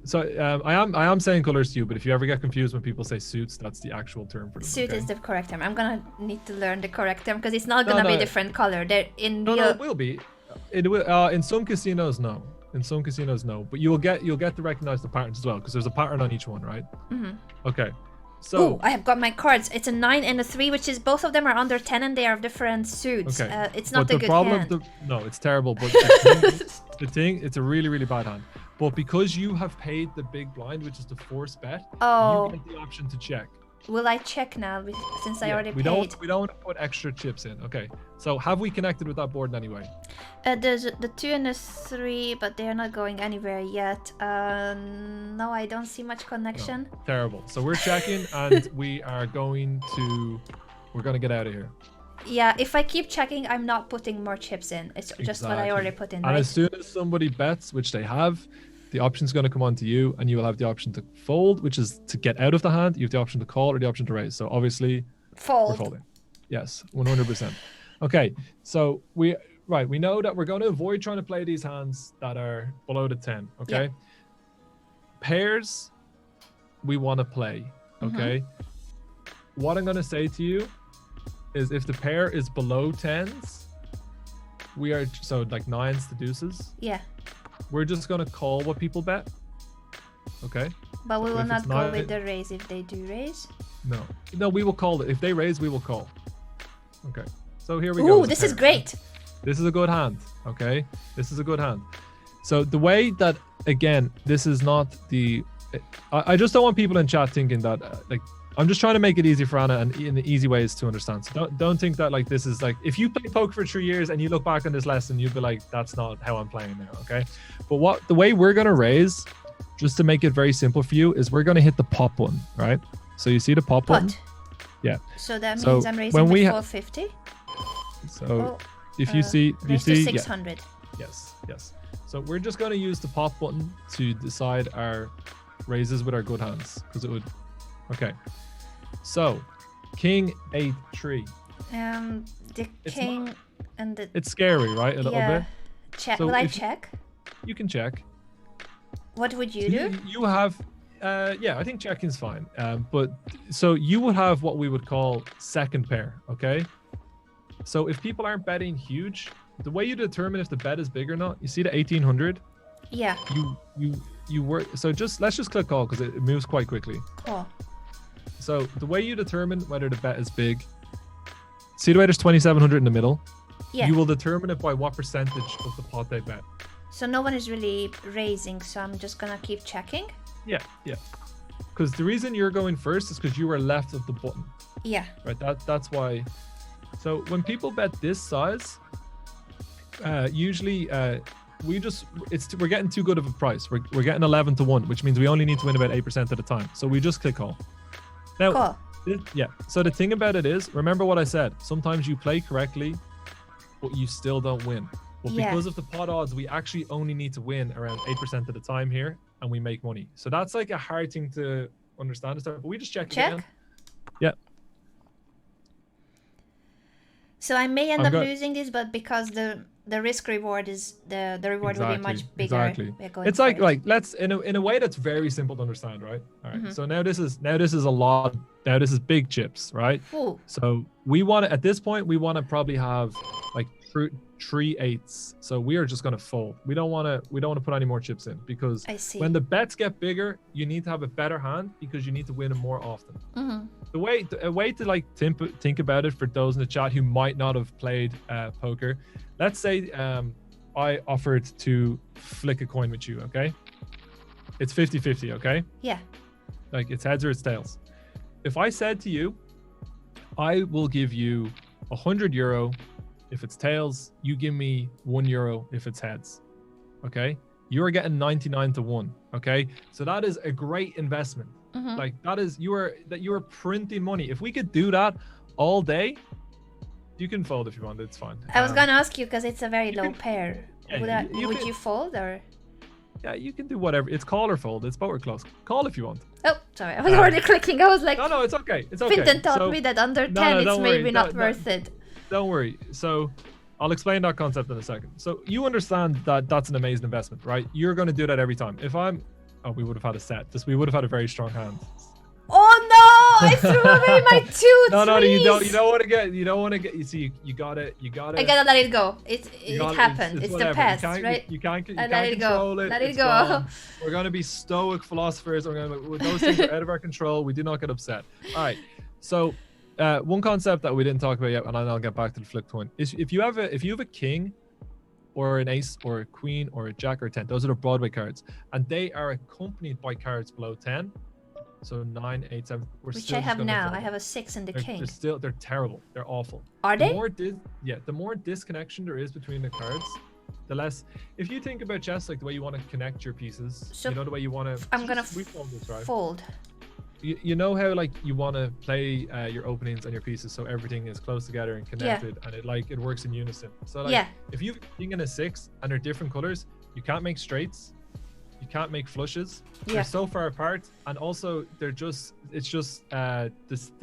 So I am saying colors to you, but if you ever get confused when people say suits, that's the actual term for them. Suit okay? is the correct term. I'm gonna need to learn the correct term because it's not gonna be a different color. They're in no, it will be. It will. In some casinos, no. But you'll get to recognize the patterns as well because there's a pattern on each one, right? Okay. So I have got my cards. It's a 9 and a 3, which is both of them are under 10 and they are of different suits. Okay. It's not but a good hand. No, it's terrible. But the thing, it's a really, really bad hand. But because you have paid the big blind, which is the force bet, you get the option to check. Will I check now since I already paid? We don't want to put extra chips in. Okay. So have we connected with that board in any way? There's the 2 and the 3, but they are not going anywhere yet. No, I don't see much connection. No, terrible. So we're checking and we're going to get out of here. Yeah, if I keep checking, I'm not putting more chips in. It's just what I already put in, And right? as soon as somebody bets, which they have, the option's going to come on to you and you will have the option to fold, which is to get out of the hand. You have the option to call or the option to raise. So obviously, we're folding. Yes, 100%. Okay, so we know that we're going to avoid trying to play these hands that are below the 10, okay? Pairs, we want to play, okay? What I'm going to say to you is if the pair is below 10s, we are, so like 9s to deuces. Yeah. We're just going to call what people bet, okay? But we will not go with the raise if they do raise? No, we will call it. If they raise, we will call. Okay, so here we go. Ooh, this is great. This is a good hand, okay? This is a good hand. So the way that, again, this is not the... I just don't want people in chat thinking that, like, I'm just trying to make it easy for Anna and in the easy ways to understand. So don't think that, like, this is like... If you play poker for 3 years and you look back on this lesson, you'll be like, that's not how I'm playing now, okay? But the way we're going to raise, just to make it very simple for you, is we're going to hit the pop button, right? So you see the pop button? Yeah. So that means I'm raising with 450? So if you see... to 600. Yeah. Yes. So we're just going to use the pop button to decide our raises with our good hands. Because it would... Okay. So, King 8-3. The king and the... It's scary, right? A little bit. Check. So will I check? You can check. What would you do? You have... yeah, I think checking's fine. But so you would have what we would call second pair, okay? So if people aren't betting huge, the way you determine if the bet is big or not, you see the 1800? Yeah. You work. So let's just click call because it moves quite quickly. Cool. So the way you determine whether the bet is big, see the way there's 2700 in the middle? Yeah. You will determine it by what percentage of the pot they bet. So no one is really raising, so I'm just gonna keep checking? Yeah. Because the reason you're going first is because you were left of the button. Yeah. Right, that's why. So when people bet this size, usually we're getting too good of a price. We're getting 11-1, which means we only need to win about 8% of the time. So we just click call. Now, yeah. So the thing about it is, remember what I said. Sometimes you play correctly, but you still don't win. But because of the pot odds, we actually only need to win around 8% of the time here, and we make money. So that's like a hard thing to understand. But we just check again. Yeah. So I may end up losing this, but because the risk reward is the reward will be much bigger. Exactly. It's like let's in a way that's very simple to understand, right? All right. So now this is a lot. Now this is big chips, right? Ooh. So we want to, at this point, we want to probably have like 3 8s. So we are just going to fold. We don't want to put any more chips in because when the bets get bigger, you need to have a better hand because you need to win them more often. A way to like think about it for those in the chat who might not have played poker. Let's say I offered to flick a coin with you, okay? It's 50-50, okay? Yeah. Like it's heads or it's tails. If I said to you, I will give you €100 if it's tails. You give me €1 if it's heads. Okay, you're getting 99 to 1. Okay, so that is a great investment. Like that is you are printing money. If we could do that all day, you can fold if you want. It's fine. I was gonna ask you because it's a very low pair. Yeah, Would you fold or? Yeah, you can do whatever. It's call or fold. It's both or close. Call if you want. Oh, sorry, I was already clicking. I was like, no, it's okay. It's okay. Fintan taught me that under 10 it's maybe not worth it. Don't worry. So I'll explain that concept in a second. So you understand that that's an amazing investment, right? You're going to do that every time. We would have had a set. We would have had a very strong hand. Oh no! I threw away my 2 threes. No, you don't want to get. You see, you got it. I gotta let it go. It happened. It's the past, right? You can't let it control go. it. Let it It's go. gone. We're gonna be stoic philosophers. Those things are out of our control. We do not get upset. All right. So, one concept that we didn't talk about yet, and I'll get back to the flip coin, is if you have a king, or an ace, or a queen, or a jack, or a 10. Those are the Broadway cards, and they are accompanied by cards below 10. So 9, 8, 7. Which I have now. I have a 6 and a king. They're terrible. They're awful. Are they? The more disconnection there is between the cards, the less. If you think about chess, like the way you want to connect your pieces, so the way you want to. I'm gonna fold. You know how like you want to play your openings and your pieces so everything is close together and connected, and it works in unison. So like if you have a king and a 6 and they're different colors, you can't make straights. You can't make flushes. They're so far apart, and also the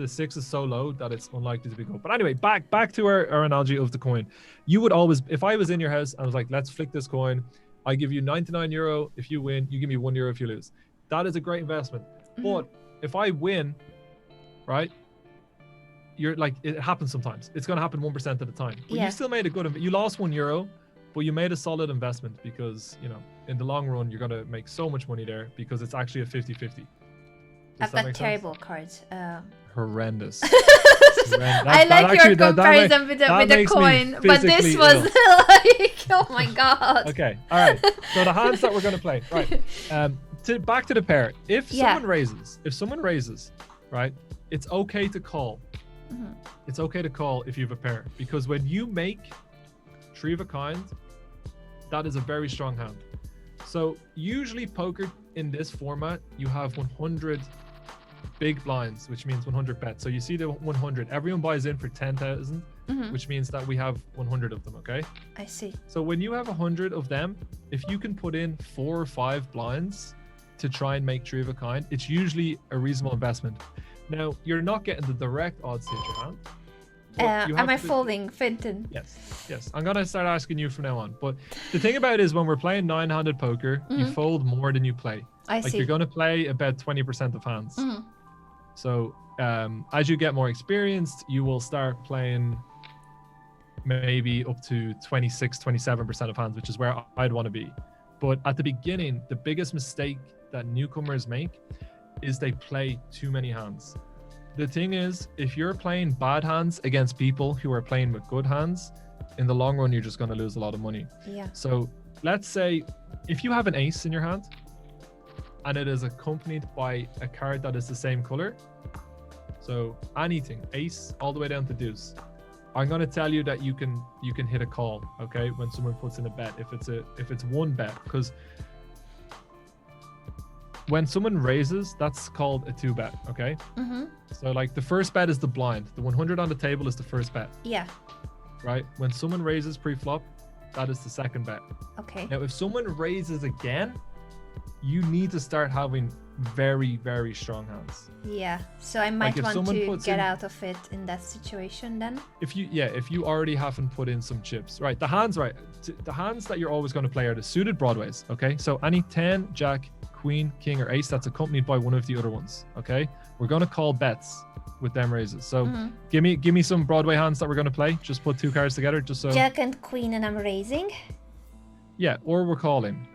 6 is so low that it's unlikely to be good. But anyway, back to our analogy of the coin. You would always, if I was in your house and I was like, let's flick this coin, I give you €99 if you win, you give me €1 if you lose. That is a great investment. But if I win, right, you're like, it happens sometimes. It's going to happen 1% at a time. But you still made a good, you lost €1, but you made a solid investment because, in the long run, you're going to make so much money there because it's actually a 50-50. I've got terrible cards. Horrendous. I like your comparison with the coin, but this was like, oh my god. Okay, all right. So the hands that we're going to play, right? Back to the pair. If someone raises, right? It's okay to call. It's okay to call if you have a pair, because when you make 3 of a kind, that is a very strong hand. So usually poker in this format, you have 100 big blinds, which means 100 bets. So you see the 100, everyone buys in for 10,000, which means that we have 100 of them. Okay, I see. So when you have 100 of them, if you can put in 4 or 5 blinds to try and make 3 of a kind, it's usually a reasonable investment. Now you're not getting the direct odds to hit your hand. Am I folding, Fintan? Yes. I'm gonna start asking you from now on. But the thing about it is, when we're playing 9-handed poker, you fold more than you play. I see. You're gonna play about 20% of hands. So as you get more experienced, you will start playing maybe up to 26-27% of hands, which is where I'd want to be. But at the beginning, the biggest mistake that newcomers make is they play too many hands. The thing is, if you're playing bad hands against people who are playing with good hands, in the long run, you're just going to lose a lot of money. Yeah. So let's say if you have an ace in your hand and it is accompanied by a card that is the same color, so anything, ace all the way down to deuce, I'm going to tell you that you can hit a call, okay, when someone puts in a bet, if it's one bet, because when someone raises, that's called a 2-bet, okay? So like the first bet is the blind. The 100 on the table is the first bet. Yeah. Right? When someone raises pre-flop, that is the second bet. Okay. Now, if someone raises again, you need to start having very, very strong hands. Yeah. So I might want to get out of it in that situation then. If you already haven't put in some chips, right? The hands that you're always going to play are the suited broadways, okay? So any 10, jack, queen, king, or ace that's accompanied by one of the other ones, okay? We're going to call bets with them raises. So give me some Broadway hands that we're going to play. Just put 2 cards together, just so. Jack and queen, and I'm raising. Yeah, or we're calling.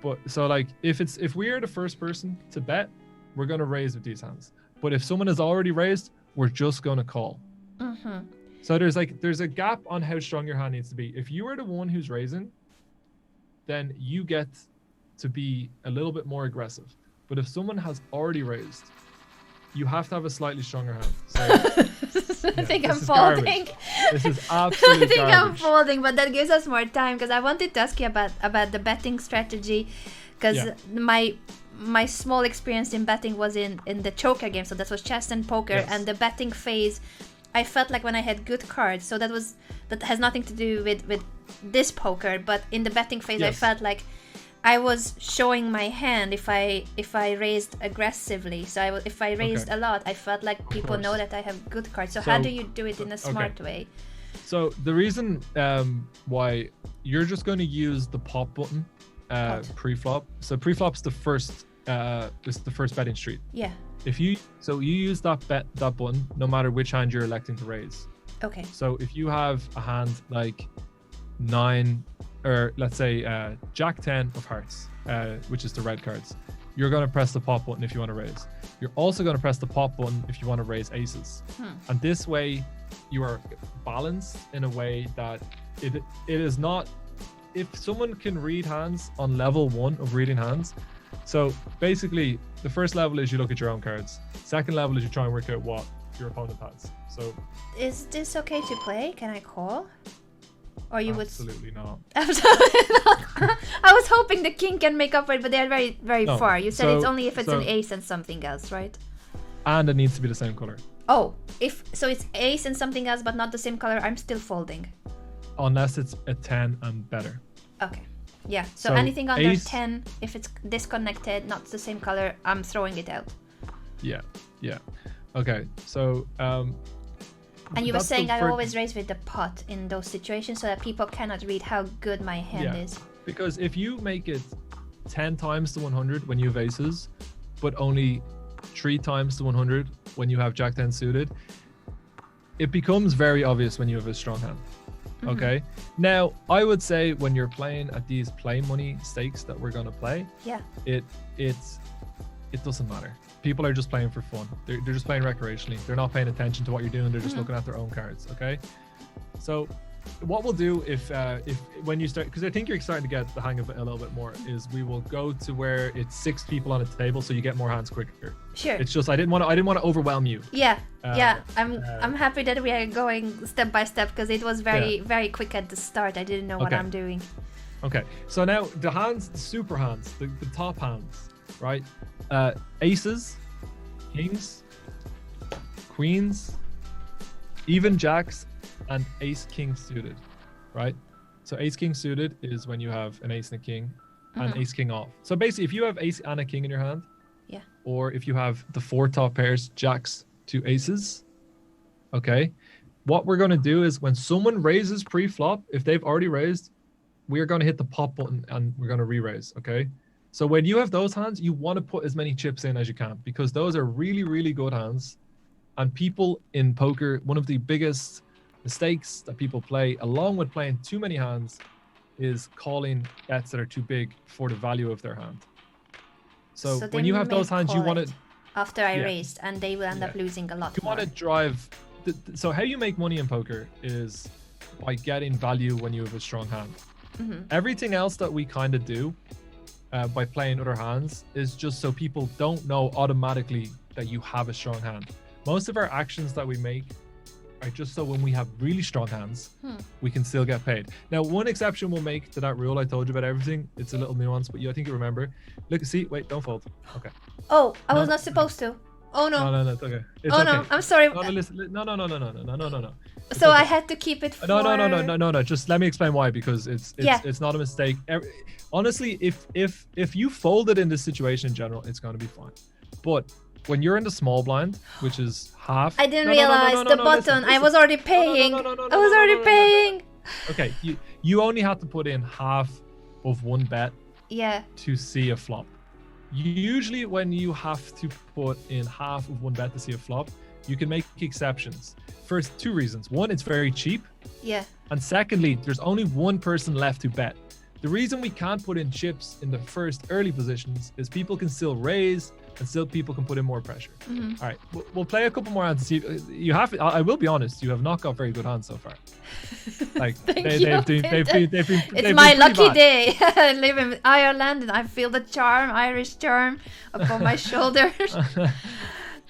But so like if we are the first person to bet, we're going to raise with these hands. But if someone has already raised, we're just going to call. So there's a gap on how strong your hand needs to be. If you are the one who's raising, then you get to be a little bit more aggressive. But if someone has already raised, you have to have a slightly stronger hand. So I think I'm this is folding. garbage. This is absolute I think I'm garbage. folding, but that gives us more time because I wanted to ask you about the betting strategy, because my small experience in betting was in the choker game, so that was chess and poker, and the betting phase. I felt like when I had good cards, so that has nothing to do with this poker, but in the betting phase, I felt like I was showing my hand if I raised aggressively. So if I raised a lot, I felt like people know that I have good cards. So how do you do it in a smart way? So the reason why you're just going to use the pop button pre-flop. So pre-flop's the first betting street. Yeah. You use that button no matter which hand you're electing to raise. Okay. So if you have a hand like 9, or let's say Jack 10 of hearts, which is the red cards, you're going to press the pop button if you want to raise. You're also going to press the pop button if you want to raise aces. And this way you are balanced in a way that it is not, if someone can read hands on level 1 of reading hands. So basically the first level is you look at your own cards. Second level is you try and work out what your opponent has. So is this okay to play? Can I call? Or you absolutely not. Absolutely not. I was hoping the king can make up for it, but they're very, very far. You said it's only if it's an ace and something else, right? And it needs to be the same color. Oh, it's ace and something else, but not the same color, I'm still folding. Unless it's a 10 and better. Okay. Yeah. So anything under ace, 10, if it's disconnected, not the same color, I'm throwing it out. Yeah. Yeah. Okay. So and you were saying I always raise with the pot in those situations so that people cannot read how good my hand is. Because if you make it 10 times to 100 when you have aces, but only 3 times to 100 when you have Jack 10 suited, it becomes very obvious when you have a strong hand. Okay. Now, I would say when you're playing at these play money stakes that we're going to play, it doesn't matter. People are just playing for fun. They're just playing recreationally. They're not paying attention to what you're doing. They're just looking at their own cards. Okay. So what we'll do if when you start, because I think you're starting to get the hang of it a little bit more, is we will go to where it's 6 people on a table, so you get more hands quicker. Sure. It's just I didn't want to overwhelm you. Yeah. I'm happy that we are going step by step, because it was very quick at the start. I didn't know what I'm doing. Okay. So now the hands, the super hands, the top hands, right? Aces, kings, queens, even jacks, and ace king suited, right? So ace king suited is when you have an ace and a king and ace king off. So basically if you have ace and a king in your hand, or if you have the 4 top pairs, jacks to aces, okay, what we're going to do is when someone raises pre-flop, if they've already raised, we are going to hit the pop button and we're going to re-raise. Okay, so when you have those hands, you want to put as many chips in as you can, because those are really, really good hands. And people in poker, one of the biggest mistakes that people play, along with playing too many hands, is calling bets that are too big for the value of their hand. So when you have those hands, you want to, after I raised, and they will end up losing a lot. You want to drive. So how you make money in poker is by getting value when you have a strong hand. Everything else that we kind of do by playing other hands is just so people don't know automatically that you have a strong hand. Most of our actions that we make are just so when we have really strong hands, we can still get paid. Now, one exception we'll make to that rule I told you about everything. It's a little nuance, but I think you remember. Look, see, wait, don't fold. Okay. Oh, I was not supposed to. Oh no. No, it's okay. It's okay. No, I'm sorry. No. So okay. I had to keep it for... No. Just let me explain why, because it's not a mistake. Honestly, if you fold it in this situation in general, it's going to be fine. But when you're in the small blind, which is half... I didn't realize the button. I was already paying. I was already paying. Okay, you only have to put in half of one bet to see a flop. Usually when you have to put in half of one bet to see a flop, you can make exceptions. First, 2 reasons. One, it's very cheap. Yeah. And secondly, there's only one person left to bet. The reason we can't put in chips in the first early positions is people can still raise and still people can put in more pressure. All right, we'll play a couple more hands to see. You have. I will be honest. You have not got very good hands so far. Like they've been. It's my lucky day. I live in Ireland and I feel the charm, Irish charm, upon my shoulders.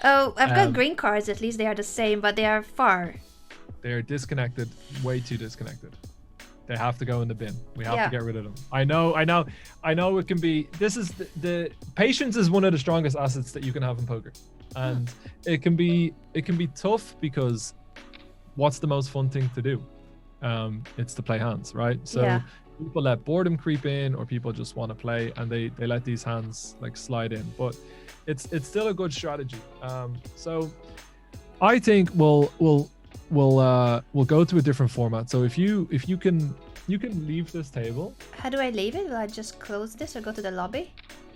Oh, I've got green cards. At least they are the same, but they are far. They are disconnected, way too disconnected. They have to go in the bin. We have to get rid of them. I know it can be, this is the patience is one of the strongest assets that you can have in poker. And it can be tough because what's the most fun thing to do? It's to play hands, right? So people let boredom creep in, or people just want to play and they let these hands like slide in, but it's still a good strategy. So I think we'll go to a different format. So if you can leave this table. How do I leave it? Will I just close this or go to the lobby?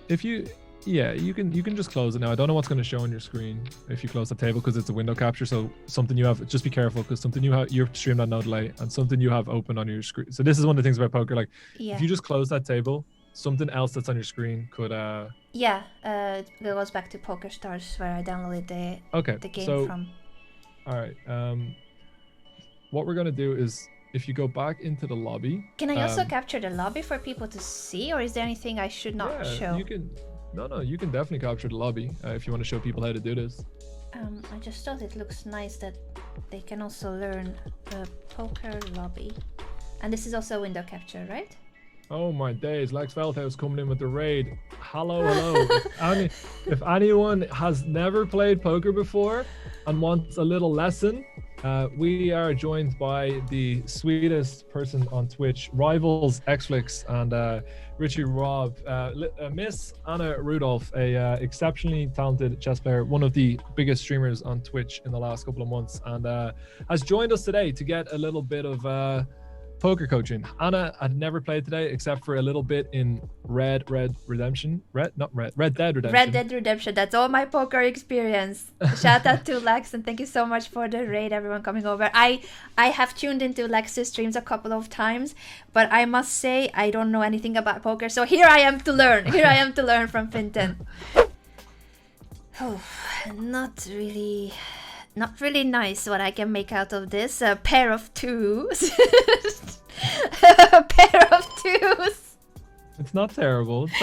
If you can just close it now. I don't know what's going to show on your screen if you close the table because it's a window capture. So something you have, just be careful because something you're streamed on no delay and something you have open on your screen. So this is one of the things about poker. Like if you just close that table, something else that's on your screen could it goes back to PokerStars where I downloaded the game from. All right. What we're gonna do is if you go back into the lobby. Can I also capture the lobby for people to see, or is there anything I should not show? You can. No, you can definitely capture the lobby if you want to show people how to do this. I just thought it looks nice that they can also learn the poker lobby. And this is also window capture, right? Oh my days, Lex Feldhaus coming in with the raid. Hello. If anyone has never played poker before and wants a little lesson, we are joined by the sweetest person on Twitch, Rivals, Xflix, and Richie Rob, Miss Anna Rudolf, a exceptionally talented chess player, one of the biggest streamers on Twitch in the last couple of months, and has joined us today to get a little bit of poker coaching. Anna had never played today except for a little bit in Red Dead Redemption. Red Dead Redemption. That's all my poker experience. Shout out to Lex and thank you so much for the raid, everyone coming over. I have tuned into Lex's streams a couple of times, but I must say I don't know anything about poker. So here I am to learn. From Finton. Oh, not really nice what I can make out of this. A pair of twos. A pair of twos. It's not terrible. It's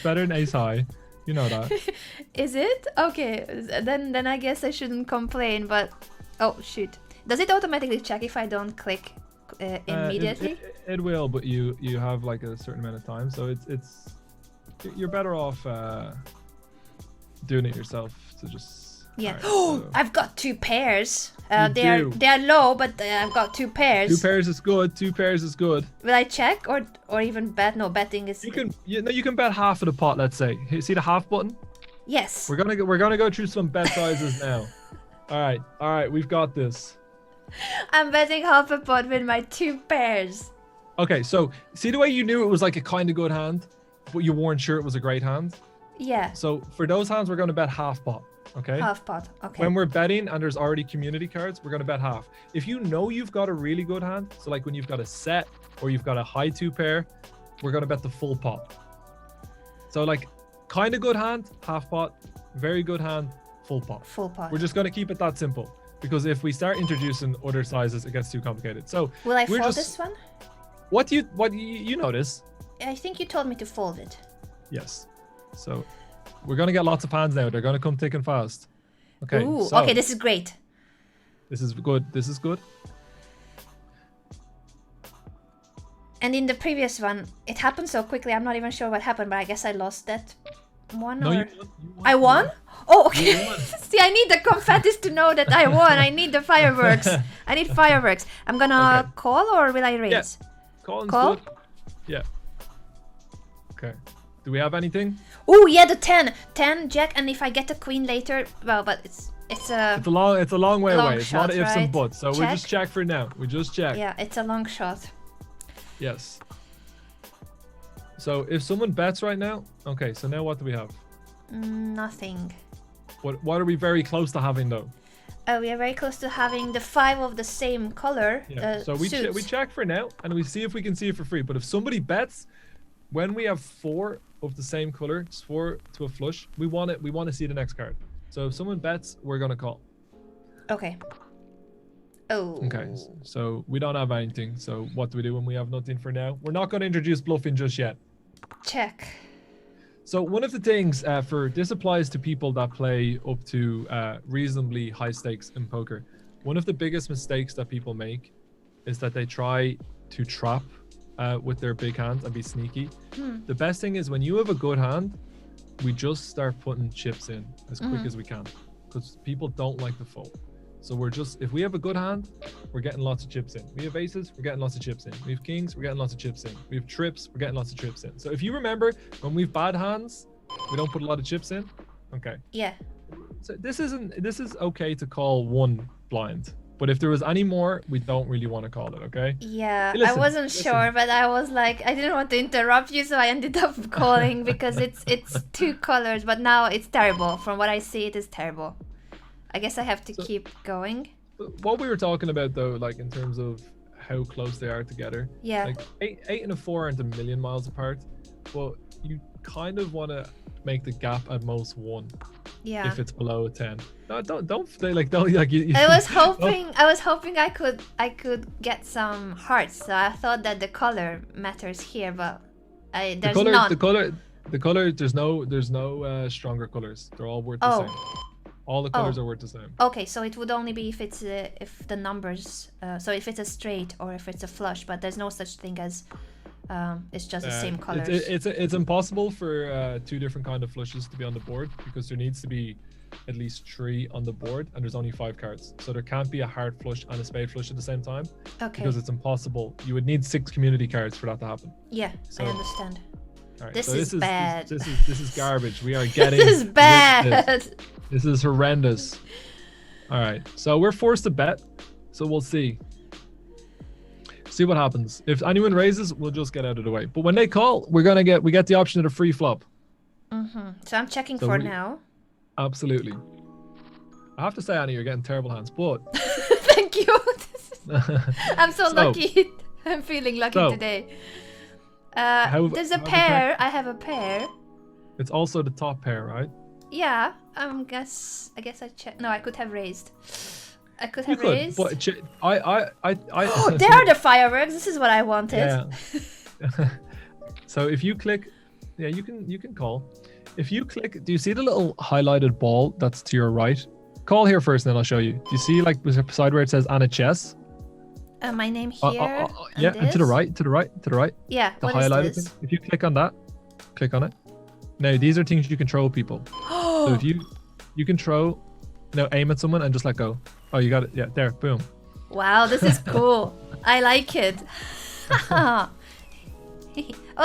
better than ace high. You know that. Is it? Okay. Then I guess I shouldn't complain, but oh shoot. Does it automatically check if I don't click immediately? It will, but you have like a certain amount of time, so you're better off doing it yourself to just. Yeah. Right, so. I've got two pairs. They're low, but I've got two pairs. Two pairs is good. Will I check or even bet? No, betting is. You can bet half of the pot. Let's say. See the half button? Yes. We're gonna go through some bet sizes now. All right. We've got this. I'm betting half a pot with my two pairs. Okay, so see the way you knew it was like a kind of good hand, but you weren't sure it was a great hand? Yeah. So for those hands, we're going to bet half pot. Okay. Half pot. Okay. When we're betting and there's already community cards, we're going to bet half. If you know you've got a really good hand, so like when you've got a set or you've got a high two pair, we're going to bet the full pot. So like kind of good hand, half pot, very good hand, full pot. Full pot. We're just going to keep it that simple because if we start introducing other sizes, it gets too complicated. So will I fold this one? What you notice? I think you told me to fold it. Yes. So we're going to get lots of hands now. They're going to come thick and fast. Okay. Ooh, so okay, this is great. This is good. And in the previous one, it happened so quickly. I'm not even sure what happened, but I guess I lost that one. No, or... you won. I won? Oh, okay. See, I need the confettis to know that I won. I need the fireworks. I need fireworks. I'm gonna call or will I raise? Yeah. Call? Good. Yeah. Okay. Do we have anything? Oh yeah, the 10 jack, and if I get a queen later, well, but it's a long way away. It's a lot of ifs right? and buts. So check. we just check for now. We just check. Yeah, it's a long shot. Yes. So if someone bets right now, okay. So now what do we have? Nothing. What are we very close to having though? We are very close to having the 5 of the same color. Yeah. So we check for now, and we see if we can see it for free. But if somebody bets, when we have 4 of the same color, it's 4 to a flush, we want to see the next card. So if someone bets, we're gonna call. Okay. Oh. Okay. So we don't have anything. So what do we do when we have nothing for now? We're not going to introduce bluffing just yet. Check. So one of the things this applies to people that play up to reasonably high stakes in poker. One of the biggest mistakes that people make is that they try to trap with their big hands and be sneaky. The best thing is when you have a good hand, we just start putting chips in as quick as we can, because people don't like to fold. So if we have a good hand, we're getting lots of chips in. We have aces, we're getting lots of chips in. We have kings, we're getting lots of chips in. We have trips, we're getting lots of chips in. So if you remember, when we've bad hands, we don't put a lot of chips in. Okay. Yeah. So this is okay to call one blind. But if there was any more, we don't really want to call it, okay? Yeah, Hey, I wasn't sure, but I was like, I didn't want to interrupt you, so I ended up calling because it's two colors, but now it's terrible. From what I see, it is terrible. I guess I have to keep going. What we were talking about though, like in terms of how close they are together. Yeah. Like 8 and a 4 aren't a million miles apart, but you kind of want to make the gap at most 1. Yeah. If it's below 10. No, don't play like don't like you. I was hoping I could get some hearts. So I thought that the color matters here, but there's none. The color. There's no stronger colors. They're all worth the same. All the colors are worth the same. Okay, so it would only be if it's if the numbers. So if it's a straight or if it's a flush, but there's no such thing as. It's just the same colors. It's impossible for 2 different kind of flushes to be on the board, because there needs to be at least 3 on the board, and there's only 5 cards. So there can't be a heart flush and a spade flush at the same time. Okay. Because it's impossible. You would need 6 community cards for that to happen. Yeah, so, I understand. All right, this is bad. This is garbage. We are getting. This is bad. This is horrendous. All right, so we're forced to bet. So we'll see. See what happens. If anyone raises, we'll just get out of the way. But when they call, we get the option of a free flop. So I'm checking for now. Absolutely. I have to say, Annie, you're getting terrible hands, but thank you. I'm so lucky. I'm feeling lucky today. There's a pair. I have a pair. It's also the top pair, right? Yeah. I guess I checked. No, I could have raised. I could have raised. But Oh, there are the fireworks. This is what I wanted. Yeah. So if you click, yeah, you can call. If you click, do you see the little highlighted ball that's to your right? Call here first, and then I'll show you. Do you see like beside where it says Anna Chess? My name here. Yeah, and to the right. Yeah. The what highlighted is this? thing. If you click on that, click on it. Now these are things you can throw people. So if you can throw, aim at someone and just let go. Oh, you got it. Yeah, there. Boom. Wow, this is cool. I like it. Oh,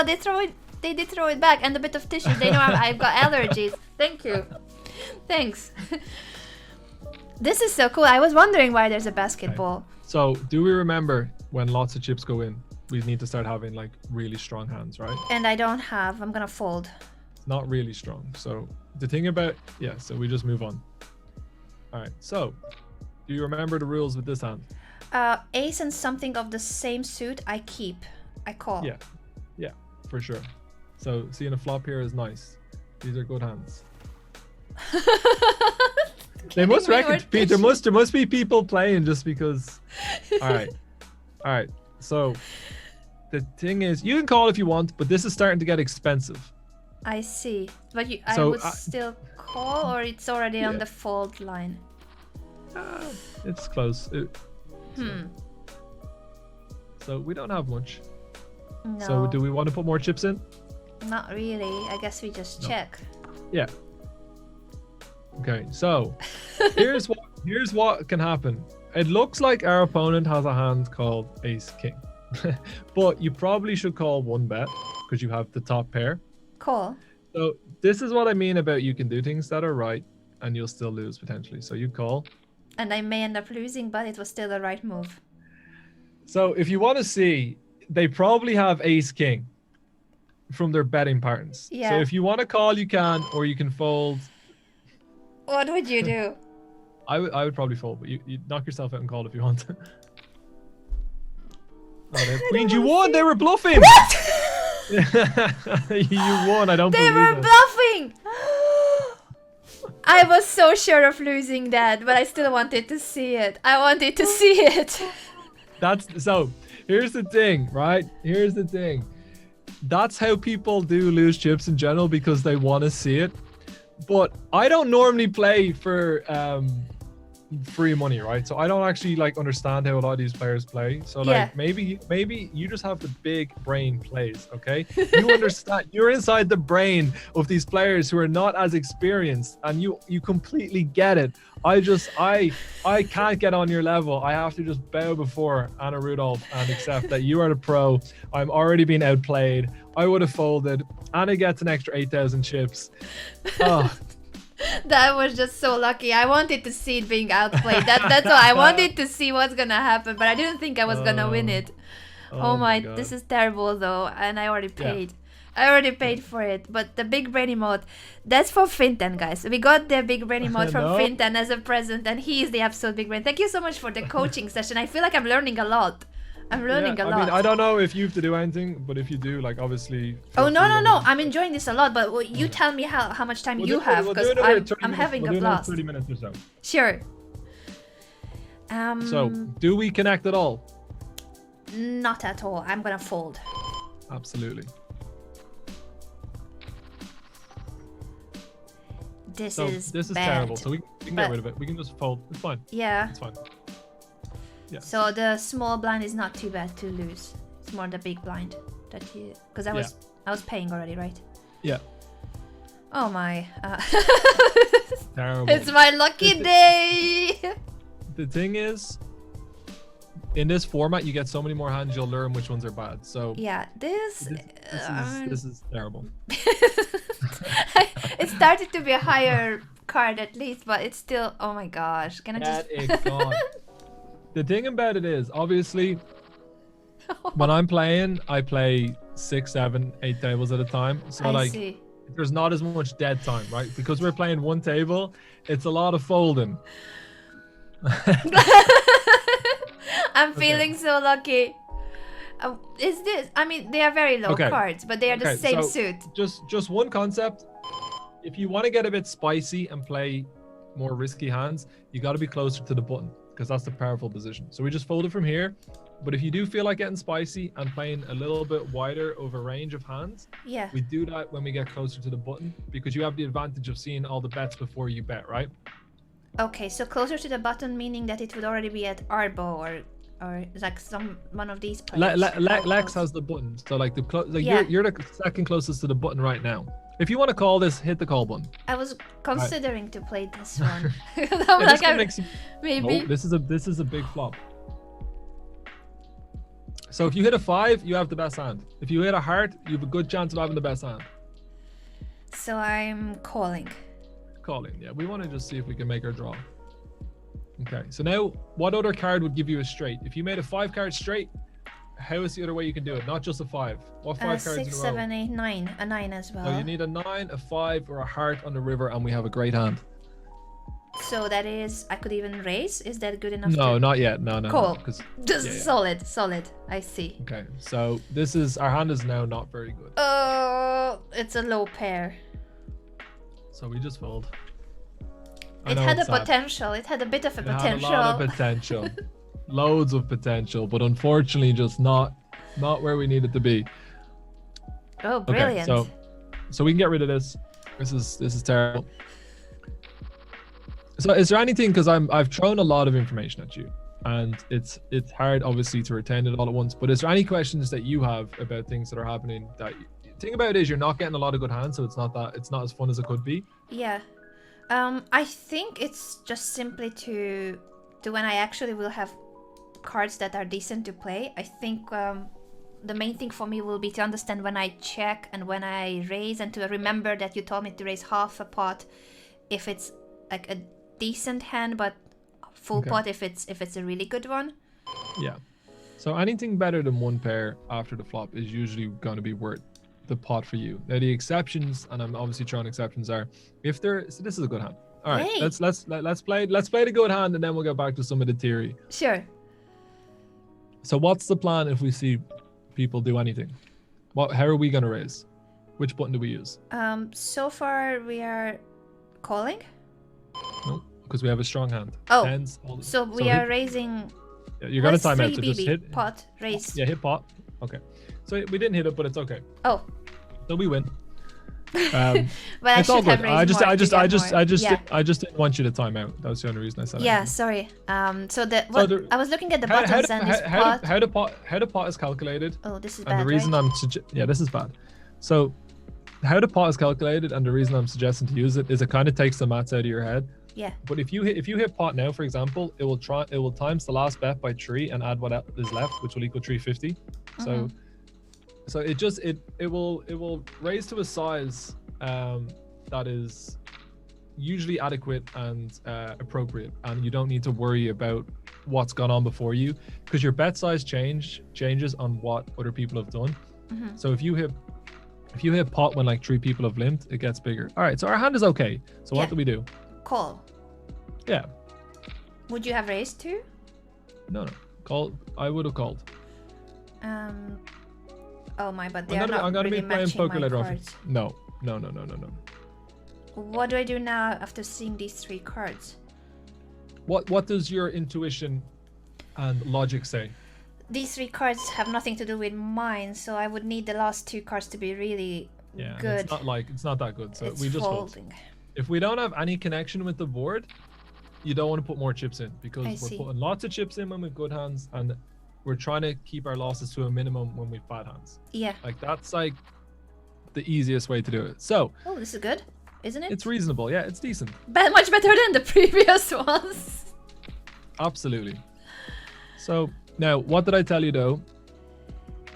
they did throw it back, and a bit of tissue. They know I've got allergies. Thank you. Thanks. This is so cool. I was wondering why there's a basketball. Okay. So, do we remember when lots of chips go in, we need to start having like really strong hands, right? And I don't have. I'm gonna fold. Not really strong. So the thing about so we just move on. All right. So, do you remember the rules with this hand? Ace and something of the same suit, I keep. I call. Yeah, for sure. So seeing a flop here is nice. These are good hands. They must reckon. There must be people playing just because. All right. So the thing is, you can call if you want, but this is starting to get expensive. I see, but I would still call, or it's already on the fold line. It's close. So we don't have much. No. So do we want to put more chips in? Not really. I guess we just check. Yeah. Okay, so here's what can happen. It looks like our opponent has a hand called Ace King. But you probably should call 1 bet because you have the top pair. Cool. So this is what I mean about you can do things that are right and you'll still lose potentially. So you call. And I may end up losing, but it was still the right move. So if you want to see, they probably have Ace King from their betting patterns. Yeah. So if you want to call, you can, or you can fold. What would you do? I would probably fold, but you knock yourself out and call if you want. Queens, you won. They were bluffing. What? You won. I don't they believe were it. bluffing. I was so sure of losing that, but I still wanted to see it. I wanted to see it. So here's the thing, right? Here's the thing. that's how people do lose chips in general, because they want to see it. But I don't normally play for free money, right? So I don't actually like understand how a lot of these players play. So like maybe you just have the big brain plays, okay? You understand, you're inside the brain of these players who are not as experienced, and you completely get it. I can't get on your level. I have to just bow before Anna Rudolf and accept that you are the pro. I'm already being outplayed. I would have folded. Anna gets an extra 8,000 chips. Oh. That was just so lucky. I wanted to see it being outplayed. That's all. I wanted to see what's gonna happen, but I didn't think I was gonna win it. Oh my, this is terrible though, and I already paid. I already paid for it. But the big brain emote, that's for Fintan, guys. We got the big brain emote from Fintan as a present, and he is the absolute big brain. Thank you so much for the coaching session. I feel like I'm learning a lot. I'm learning a lot. I mean, I don't know if you have to do anything, but if you do, like, obviously... Oh, no. I'm enjoying this a lot, but you tell me how much time you have, because I'm having a blast. 30 minutes or so. Sure. So, do we connect at all? Not at all. I'm gonna fold. Absolutely. This is bad. Terrible, so we can get rid of it. We can just fold. It's fine. Yeah. It's fine. Yeah. So the small blind is not too bad to lose. It's more the big blind that you, because I was paying already, right? Yeah. Oh my. Terrible. It's my lucky day. The thing is, in this format, you get so many more hands. You'll learn which ones are bad. So yeah, this is terrible. It started to be a higher card at least, but it's still. Oh my gosh! Can I just? It gone. The thing about it is, obviously, when I'm playing, I play 6, 7, 8 tables at a time. So there's not as much dead time, right? Because we're playing one table, it's a lot of folding. I'm feeling so lucky. Is this? I mean, they are very low cards, but they are the same suit. Just one concept. If you want to get a bit spicy and play more risky hands, you got to be closer to the button, because that's the powerful position. So we just fold it from here. But if you do feel like getting spicy and playing a little bit wider over range of hands, we do that when we get closer to the button, because you have the advantage of seeing all the bets before you bet, right? Okay, so closer to the button, meaning that it would already be at Arbo or like one of these players. Lex has the button, so like you're the second closest to the button right now. If you want to call this, hit the call button. I was considering to play this one. Maybe. No, this is a big flop. So if you hit a 5, you have the best hand. If you hit a heart, you have a good chance of having the best hand. So I'm calling. Yeah. We want to just see if we can make our draw. Okay, so now what other card would give you a straight? If you made a 5 card straight, how is the other way you can do it? Not just a 5. What 5 cards 6, in a row? 7, 8, 9. A 9 as well. So you need a 9, a 5, or a heart on the river, and we have a great hand. So that is, I could even raise. Is that good enough? No, not yet. No. Cool. Just solid. I see. Okay, so our hand is now not very good. It's a low pair. So we just fold. It had a potential. It had a bit of a potential. Had a lot of potential. Loads of potential, but unfortunately just not where we need it to be. Oh, brilliant. Okay, so we can get rid of this. This is terrible. So is there anything, because I've thrown a lot of information at you, and it's hard obviously to retain it all at once, but is there any questions that you have about things that are happening? That thing about it is you're not getting a lot of good hands, so it's not as fun as it could be. Yeah. I think it's just simply to when I actually will have cards that are decent to play. I think the main thing for me will be to understand when I check and when I raise, and to remember that you told me to raise half a pot if it's like a decent hand, but full pot if it's a really good one. Yeah. So anything better than 1 pair after the flop is usually going to be worth the pot for you. Now the exceptions, and I'm obviously throwing exceptions, are if so this is a good hand. All right, let's play the good hand, and then we'll get back to some of the theory. Sure. So what's the plan if we see people do anything? How are we gonna raise? Which button do we use? So far we are calling. No, because we have a strong hand. So we are raising. Yeah, you're gonna time out. So BB? just hit pot raise. Yeah, hit pot. Okay. So we didn't hit it, but it's okay. Oh. So we win. But I It's all should have good. raised more to get more. I just didn't want you to time out. That was the only reason I said Yeah, anything. sorry. I was looking at the buttons and this pot. How the pot is calculated. Oh, this is And bad, the reason right? this is bad. So how the pot is calculated and the reason I'm suggesting to use it is it kind of takes the maths out of your head. Yeah. But if you hit pot now, for example, it will times the last bet by 3 and add what is left, which will equal 350. So it will raise to a size that is usually adequate and appropriate, and you don't need to worry about what's gone on before you, because your bet size changes on what other people have done. So if you hit pot when like 3 people have limped, it gets bigger. All right, so our hand is okay. So what do we do? Call. Yeah. Would you have raised too? No. Call. I would have called. Oh my, but they are not really matching my cards. No. What do I do now after seeing these 3 cards? What does your intuition and logic say? These 3 cards have nothing to do with mine, so I would need the last 2 cards to be really good. It's not that good, so we just folding. fold. If we don't have any connection with the board, you don't want to put more chips in, because we're putting lots of chips in when we've good hands, and we're trying to keep our losses to a minimum when we've bad hands. Yeah. Like that's like the easiest way to do it. So. Oh, this is good, isn't it? It's reasonable. Yeah, it's decent. But much better than the previous ones. Absolutely. So now, what did I tell you though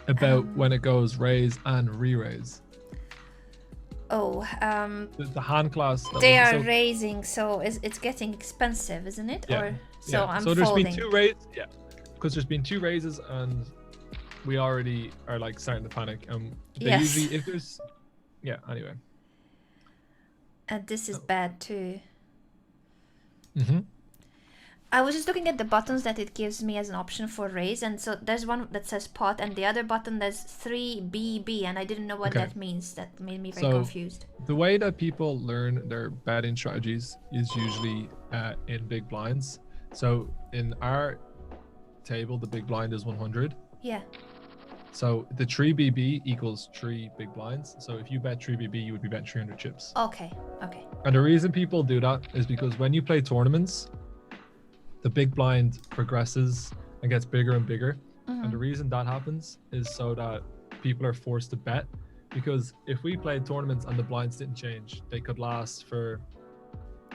about when it goes raise and re-raise? Oh, the hand class. They are raising, so it's getting expensive, isn't it? Yeah. Or so I'm so there's folding. been 2 raises. Yeah. Because there's been 2 raises and we already are like starting to panic. They usually, if there's, anyway. And this is bad too. Mm-hmm. I was just looking at the buttons that it gives me as an option for raise, and so there's one that says pot, and the other button there's 3BB, and I didn't know what that means. That made me very confused. The way that people learn their betting strategies is usually in big blinds. So in our table, the big blind is 100. Yeah. So the 3BB equals 3 big blinds. So if you bet 3BB, you would be betting 300 chips. Okay. And the reason people do that is because when you play tournaments, the big blind progresses and gets bigger and bigger. And the reason that happens is so that people are forced to bet, because if we played tournaments and the blinds didn't change, they could last for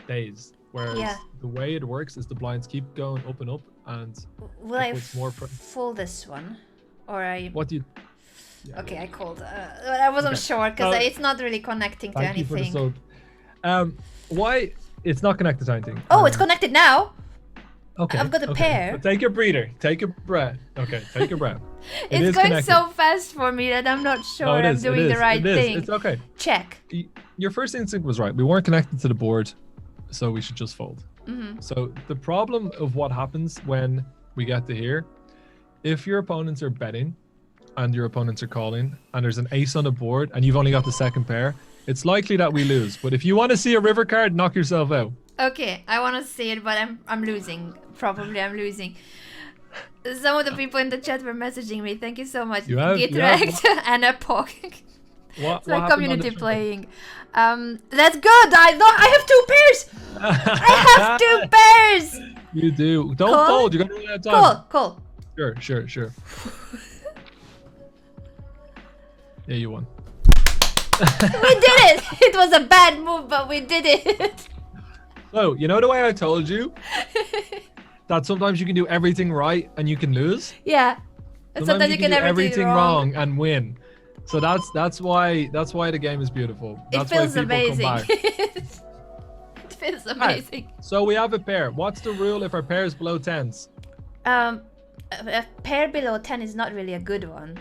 days. Whereas the way it works is the blinds keep going up and up, and will I fold this one, or what do you? Yeah, okay, I called. I wasn't sure because it's not really connecting to anything. Why it's not connected to anything? Oh, it's connected now. Okay. I've got a pair. But take a breather. Take a breath. Okay, take a breath. It's going so fast for me that I'm not sure I'm doing the right thing. It's okay. Check. Your first instinct was right. We weren't connected to the board, so we should just fold. So the problem of what happens when we get to here, if your opponents are betting and your opponents are calling and there's an ace on the board and you've only got the second pair, it's likely that we lose. But if you want to see a river card, knock yourself out. Okay, I want to see it, but I'm losing. Probably I'm losing. Some of the people in the chat were messaging me. Thank you so much. Get and a poke. It's like community playing. That's good. I have 2 pairs. I have 2 pairs. You do. Don't fold. You're gonna run out of time. Call. Sure. Yeah, you won. We did it. It was a bad move, but we did it. So, you know the way I told you that sometimes you can do everything right and you can lose? Yeah. And sometimes you can do everything wrong and win. So that's why the game is beautiful. That's it feels why people amazing. come back. It feels amazing. Right. So we have a pair. What's the rule if our pair is below 10s? A pair below 10 is not really a good one.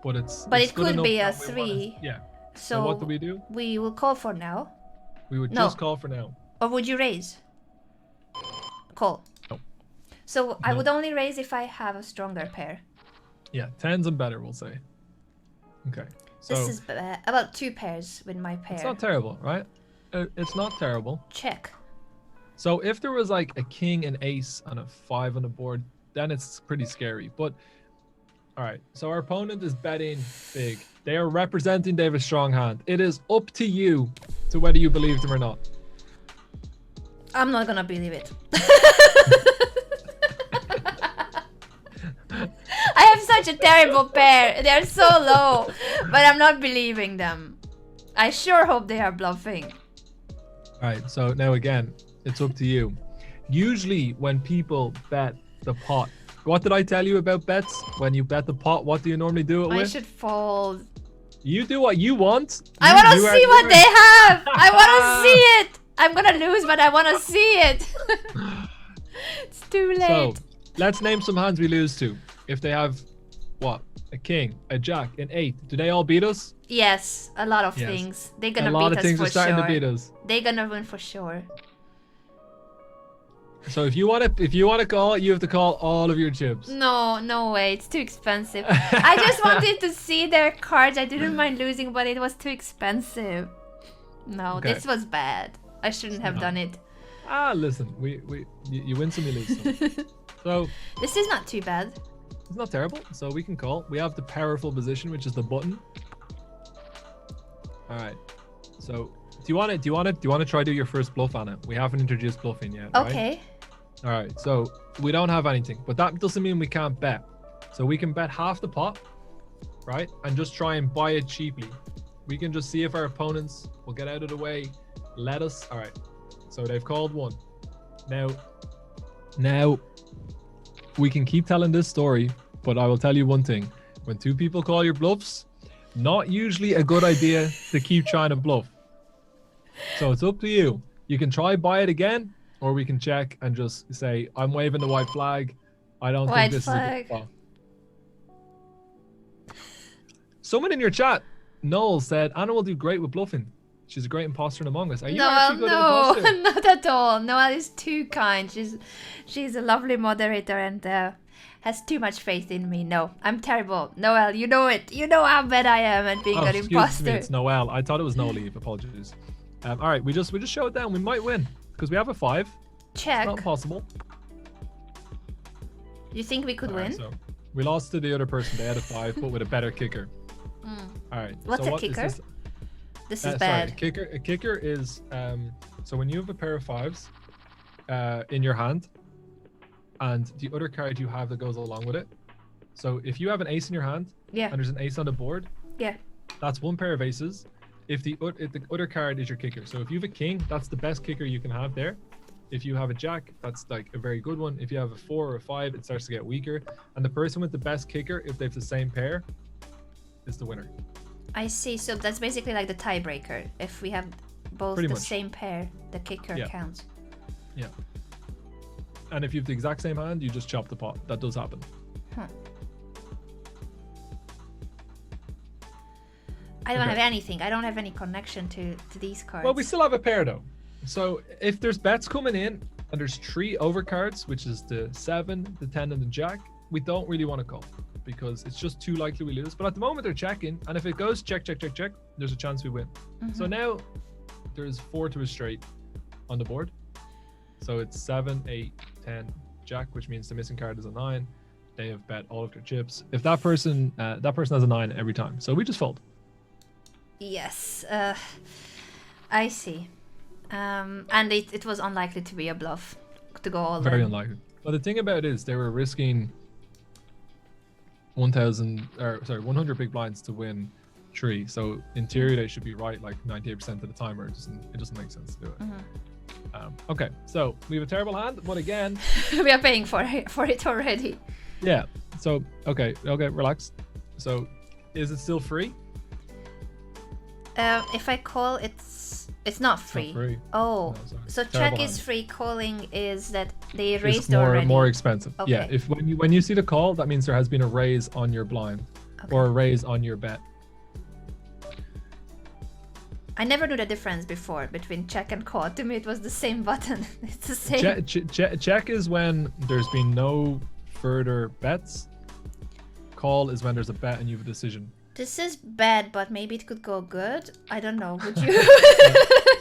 But it could be a 3. Yeah. So what do we do? We will call for now. We would just call for now. Or would you raise? Call. No. So I would only raise if I have a stronger pair. Yeah, 10s and better, we'll say. Okay. So this is about 2 pairs with my pair. It's not terrible, right? It's not terrible. Check. So if there was like a king, an ace, and a 5 on the board, then it's pretty scary. But All right. So our opponent is betting big. They are representing they have a strong hand. It is up to you to whether you believe them or not. I'm not gonna believe it. I have such a terrible pair. They're so low, but I'm not believing them. I sure hope they are bluffing. All right. So now again, it's up to you. Usually when people bet the pot, what did I tell you about bets? When you bet the pot, what do you normally do it with? I should fold. You do what you want. I want to see what they have. I want to see it. I'm gonna lose, but I want to see it. It's too late. So let's name some hands we lose to. If they have, what? A king, a jack, an 8. Do they all beat us? Yes, a lot of Yes. things. They're gonna A lot beat of us things for are starting sure. to beat us. They're gonna win for sure. So if you want to call, you have to call all of your chips. No, no way. It's too expensive. I just wanted to see their cards. I didn't mind losing, but it was too expensive. No, Okay. this was bad. I shouldn't have done it. Listen, you win some, you lose some. So This is not too bad. it's not terrible. So we can call. We have the powerful position, which is the button. All right. So do you want to try do your first bluff, Anna? We haven't introduced bluffing yet. Right? Okay. All right. So we don't have anything, but that doesn't mean we can't bet. So we can bet half the pot, right, and just try and buy it cheaply. We can just see if our opponents will get out of the way. Let us. All right. So they've called one. Now we can keep telling this story, but I will tell you one thing. When two people call your bluffs, not usually a good idea to keep trying to bluff. So it's up to you. You can try buy it again, or we can check and just say, I'm waving the white flag. I don't White think this flag. is a good spot. Someone in your chat, Noel, said Anna will do great with bluffing. She's a great imposter in Among Us. Are you actually good at No, imposter? not at all. Noelle is too kind. She's a lovely moderator and has too much faith in me. No, I'm terrible. Noelle, you know it. You know how bad I am at being an Excuse imposter. me, it's Noel. I thought it was Noel. Apologies. All right, we just show it down. We might win because we have a 5. Check. Not possible. You think we could All right, win? so we lost to the other person. They had a 5, but with a better kicker. All right. What's so a what is kicker? this? This is Sorry, bad. a kicker is so when you have a pair of 5s in your hand, and the other card you have that goes along with it. So if you have an ace in your hand, Yeah. and there's an ace on the board, Yeah. that's one pair of aces. If the other card is your kicker, so if you have a king, that's the best kicker you can have there. If you have a jack, that's like a very good one. If you have a 4 or a 5, it starts to get weaker. And the person with the best kicker, if they have the same pair, is the winner. I see. So that's basically like the tiebreaker. If we have both Pretty the much. same pair, the kicker Yeah. counts. Yeah. And if you have the exact same hand, you just chop the pot. That does happen. Huh. I don't have anything. I don't have any connection to these cards. Well, we still have a pair though. So if there's bets coming in and there's 3 overcards, which is the 7, the 10, and the jack, we don't really want to call because it's just too likely we lose. But at the moment they're checking, and if it goes check, there's a chance we win. So now there's 4 to a straight on the board. So it's 7, 8, 10, jack, which means the missing card is a 9. They have bet all of their chips. If that person has a 9 every time, so we just fold. Yes. I see. And it was unlikely to be a bluff to go all Very in. unlikely. But the thing about it is they were risking 100 big blinds to win 3. So in theory they should be right like 98% of the time, or it doesn't make sense to do it. Okay, so we have a terrible hand, but again, We are paying for it already. yeah. So okay, relax. So is it still free? If I call, it's not free. free. Oh, No, sorry. so Terrible check is hand. free. Calling is that they It's raised already. more expensive. Yeah. Okay. If when you see the call, that means there has been a raise on your blind or a raise on your bet. I never knew the difference before between check and call. To me, it was the same button. It's the same. Check is when there's been no further bets. Call is when there's a bet and you have a decision. This is bad, but maybe it could go good. I don't know. Would you?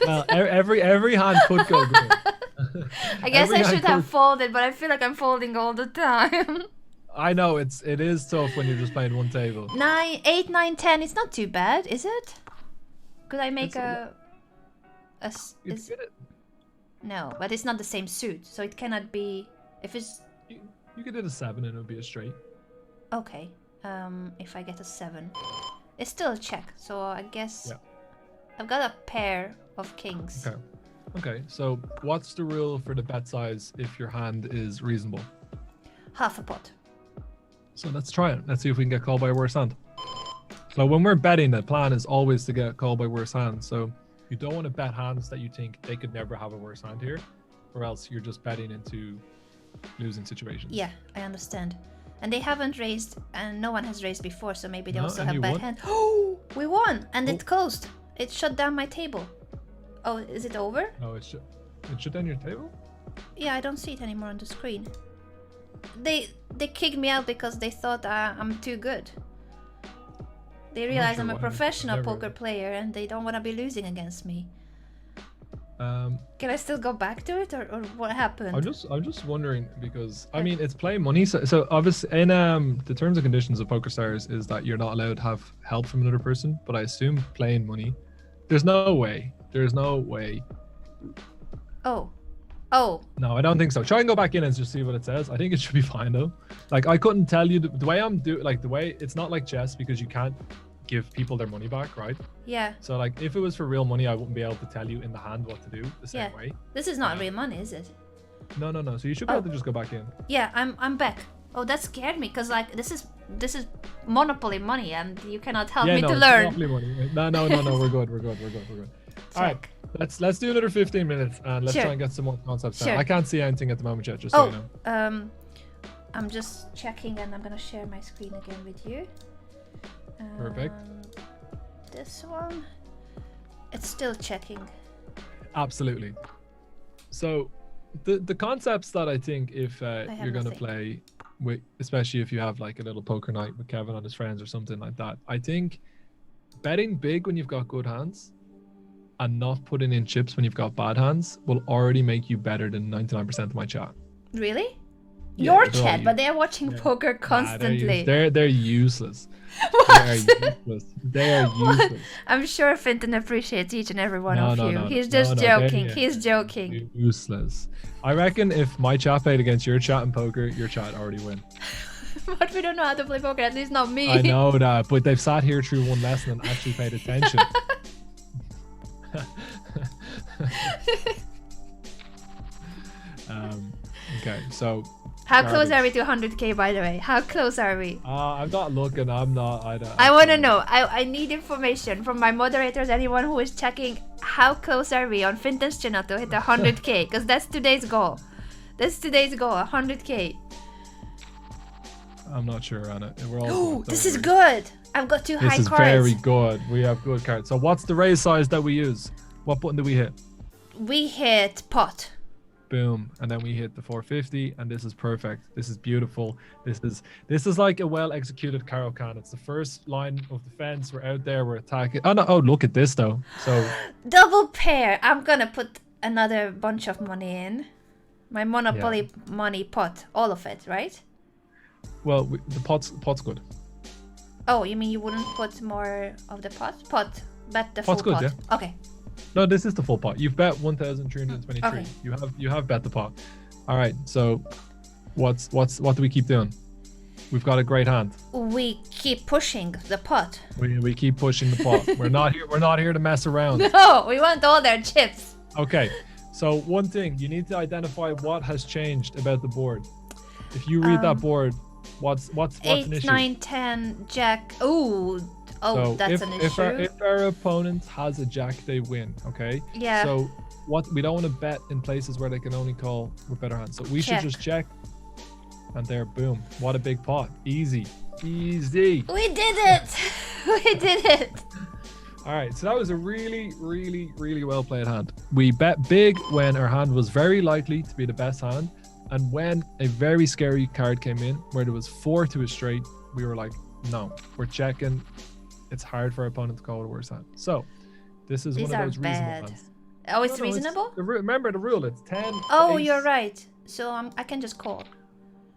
Well, every hand could go good. I guess Every I hand should have could- folded, but I feel like I'm folding all the time. I know it is tough when you're just playing one table. 9, 8, 9, 10. It's not too bad, is it? Could I make No, but it's not the same suit, so it cannot be. If it's you could hit a 7 and it would be a straight. okay. If I get a 7, it's still a check. So I guess I've got a pair of kings. Okay. Okay. So what's the rule for the bet size if your hand is reasonable? Half a pot. So let's try it. Let's see if we can get called by a worse hand. So when we're betting, the plan is always to get called by worse hands. So you don't want to bet hands that you think they could never have a worse hand here, or else you're just betting into losing situations. Yeah, I understand. And they haven't raised, and no one has raised before, so maybe they No, also and have you bad won? hand. Oh, we won, and Oh. it closed. It shut down my table. Oh, is it over? Oh, it shut down your table? Yeah, I don't see it anymore on the screen. They kicked me out because they thought I'm too good. They realize sure I'm a why. professional Never- poker player and they don't want to be losing against me. Um, Can I still go back to it, or what happened? I'm just wondering because I mean it's play money. So obviously in the terms and conditions of PokerStars is that you're not allowed to have help from another person. But I assume playing money. There's no way. There's no way. Oh. No, I don't think so. Try and go back in and just see what it says. I think it should be fine though. Like I couldn't tell you the way I'm doing. Like the way it's not like chess because you can't give people their money back, right? Yeah. So like if it was for real money, I wouldn't be able to tell you in the hand what to do the same Yeah. way. This is not real money, is it? No. So you should be able to just go back in. Yeah, I'm back. Oh, that scared me because like this is Monopoly money and you cannot help me to it's learn. Monopoly money. No. We're good. All right, let's do another 15 minutes and let's Sure. try and get some more concepts down. Sure. I can't see anything at the moment yet, just so you know. I'm just checking and I'm gonna share my screen again with you. Perfect. This one, it's still checking. Absolutely. So the concepts that I think if have you're gonna nothing. play with, especially if you have like a little poker night with Kevin and his friends or something like that, I think betting big when you've got good hands and not putting in chips when you've got bad hands will already make you better than 99% of my chat. Really? Yeah, Your they're all chat, but they're watching Yeah. poker constantly. They're useless. What? They are What? useless. I'm sure Finton appreciates each and every one of you. No, He's just they're- joking. yeah, He's joking. Useless. I reckon if my chat played against your chat in poker, your chat already win. But we don't know how to play poker. At least not me. I know that, but they've sat here through one lesson and actually paid attention. Okay, so How close garbage. are we to 100k, by the way? How close are we? I'm not looking. I'm not. I want to know. I need information from my moderators, anyone who is checking. How close are we on Finton's channel to hit 100k? Because that's today's goal. That's today's goal, 100k. I'm not sure on it. We're all. Oh, don't this is worry. good. I've got two This high is cards. very good. We have good cards. So what's the raise size that we use? What button do we hit? We hit pot. Boom, and then we hit the 450, and this is perfect. This is beautiful. This is like a well executed Caro can. It's the first line of defense. We're out there. We're attacking. Oh no! Oh, look at this though. So Double pair. I'm gonna put another bunch of money in. My Monopoly money pot. All of it, right? well, the pot's good. Oh, you mean you wouldn't put more of the pot? Pot. Bet the Pot's full good, pot. Okay. No, this is the full pot. You've bet 1,323. Okay. You have bet the pot. All right. So, what do we keep doing? We've got a great hand. We keep pushing the pot. We keep pushing the pot. We're not here to mess around. No, we want all their chips. Okay. So one thing, you need to identify what has changed about the board. If you read that board, what's an 8, issue? 9, 10, jack. Ooh. Oh, So that's an issue. if our opponent has a jack, they win. Okay. Yeah. So we don't want to bet in places where they can only call with better hands. So we should Check. just check. And there, boom! What a big pot. Easy. We did it. We did it. All right. So that was a really, really, really well played hand. We bet big when our hand was very likely to be the best hand, and when a very scary card came in where there was 4 to a straight, we were like, no, we're checking. It's hard for our opponent to call with a worse hand. So this is These one of are those reasonable bad. hands. Oh, it's No, reasonable? remember the rule. It's 10. Oh, ace. you're right. So I can just call.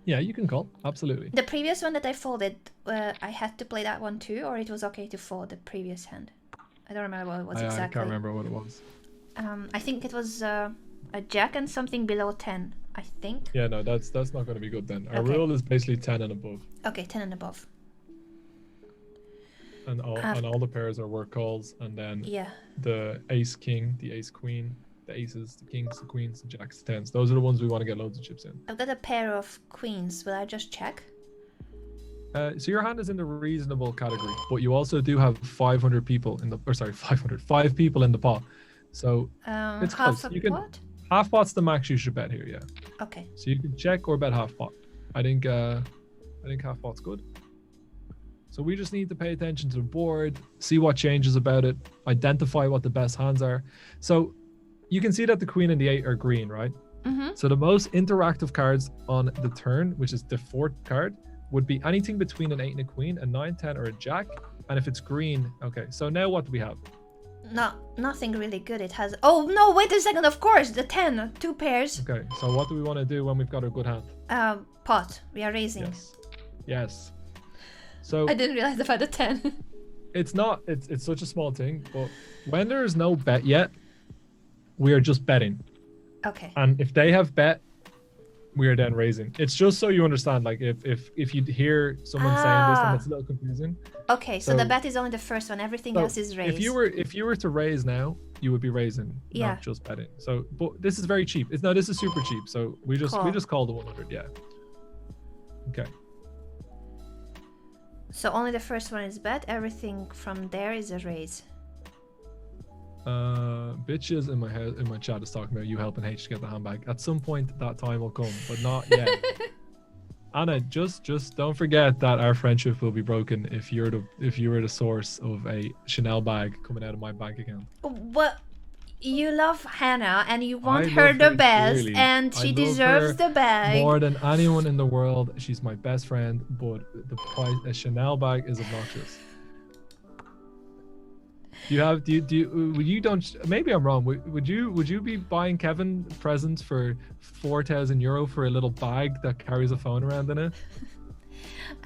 Yeah, you can call. Absolutely. The previous one that I folded, I had to play that one too, or it was okay to fold the previous hand. I don't remember what it was exactly. I can't remember what it was. I think it was a jack and something below 10, I think. Yeah, no, that's not going to be good then. Our rule is basically 10 and above. Okay, 10 and above. And all the pairs are work calls, and then the ace king, the ace queen, the aces, the kings, the queens, the jacks, the tens. Those are the ones we want to get loads of chips in. I've got a pair of queens. Will I just check? So your hand is in the reasonable category, but you also do have 500 people in the, or sorry, 5 people in the pot. So it's half close. a pot? Half pot's the max you should bet here, yeah. Okay. So you can check or bet half pot. I think half pot's good. So we just need to pay attention to the board, see what changes about it, identify what the best hands are. So you can see that the queen and the 8 are green, right? Mm-hmm. So the most interactive cards on the turn, which is the 4th card, would be anything between an 8 and a queen, a 9, 10, or a jack. And if it's green, okay. So now what do we have? No, nothing really good. It has. Oh no! Wait a second. Of course, the 10, 2 pairs. Okay. So what do we want to do when we've got a good hand? Pot. We are raising. Yes. Yes. So I didn't realize about the 10. It's not. It's such a small thing, but when there is no bet yet, we are just betting. Okay. And if they have bet, we are then raising. It's just so you understand. Like if you hear someone saying this, then it's a little confusing. Okay, so the bet is only the first one. Everything else is raised. If you were to raise now, you would be raising, not just betting. So, but this is very cheap. This is super cheap. So we just call the 100. Yeah. Okay. So only the first one is bet. Everything from there is a raise. Bitches in my chat is talking about you helping H to get the handbag. At some point that time will come, but not yet. Anna, just don't forget that our friendship will be broken if you were the source of a Chanel bag coming out of my bank account. Well, you love Hannah and you want her the best, clearly. And she deserves the bag more than anyone in the world. She's my best friend, but the price a Chanel bag is obnoxious. Maybe I'm wrong. Would you be buying Kevin presents for €4,000 for a little bag that carries a phone around in it?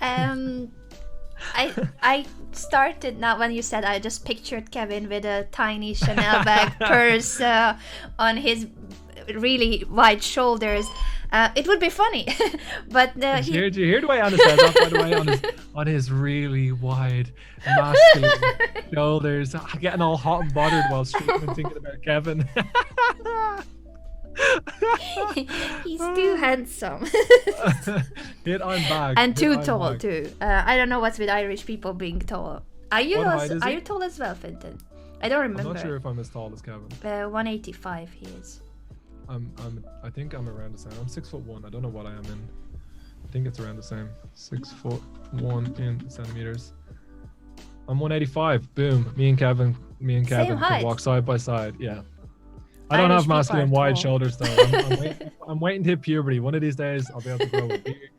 I started now when you said, I just pictured Kevin with a tiny Chanel bag purse on his really wide shoulders. It would be funny, but do you hear the way Anna said that? By the way, on his really wide, masculine shoulders, getting all hot and bothered while streaming and thinking about Kevin. He's too handsome. Hit on bag. And too tall too. I don't know what's with Irish people being tall. Are you tall as well, Finton? I don't remember. I'm not sure if I'm as tall as Kevin. 185 he is. I think I'm around the same. I'm 6'1". I don't know what I am in. I think it's around the same. 6'1" in centimeters. I'm 185. Boom. Me and Kevin can walk side by side. Yeah. I don't have masculine wide shoulders though. I'm waiting to hit puberty. One of these days I'll be able to grow a beard.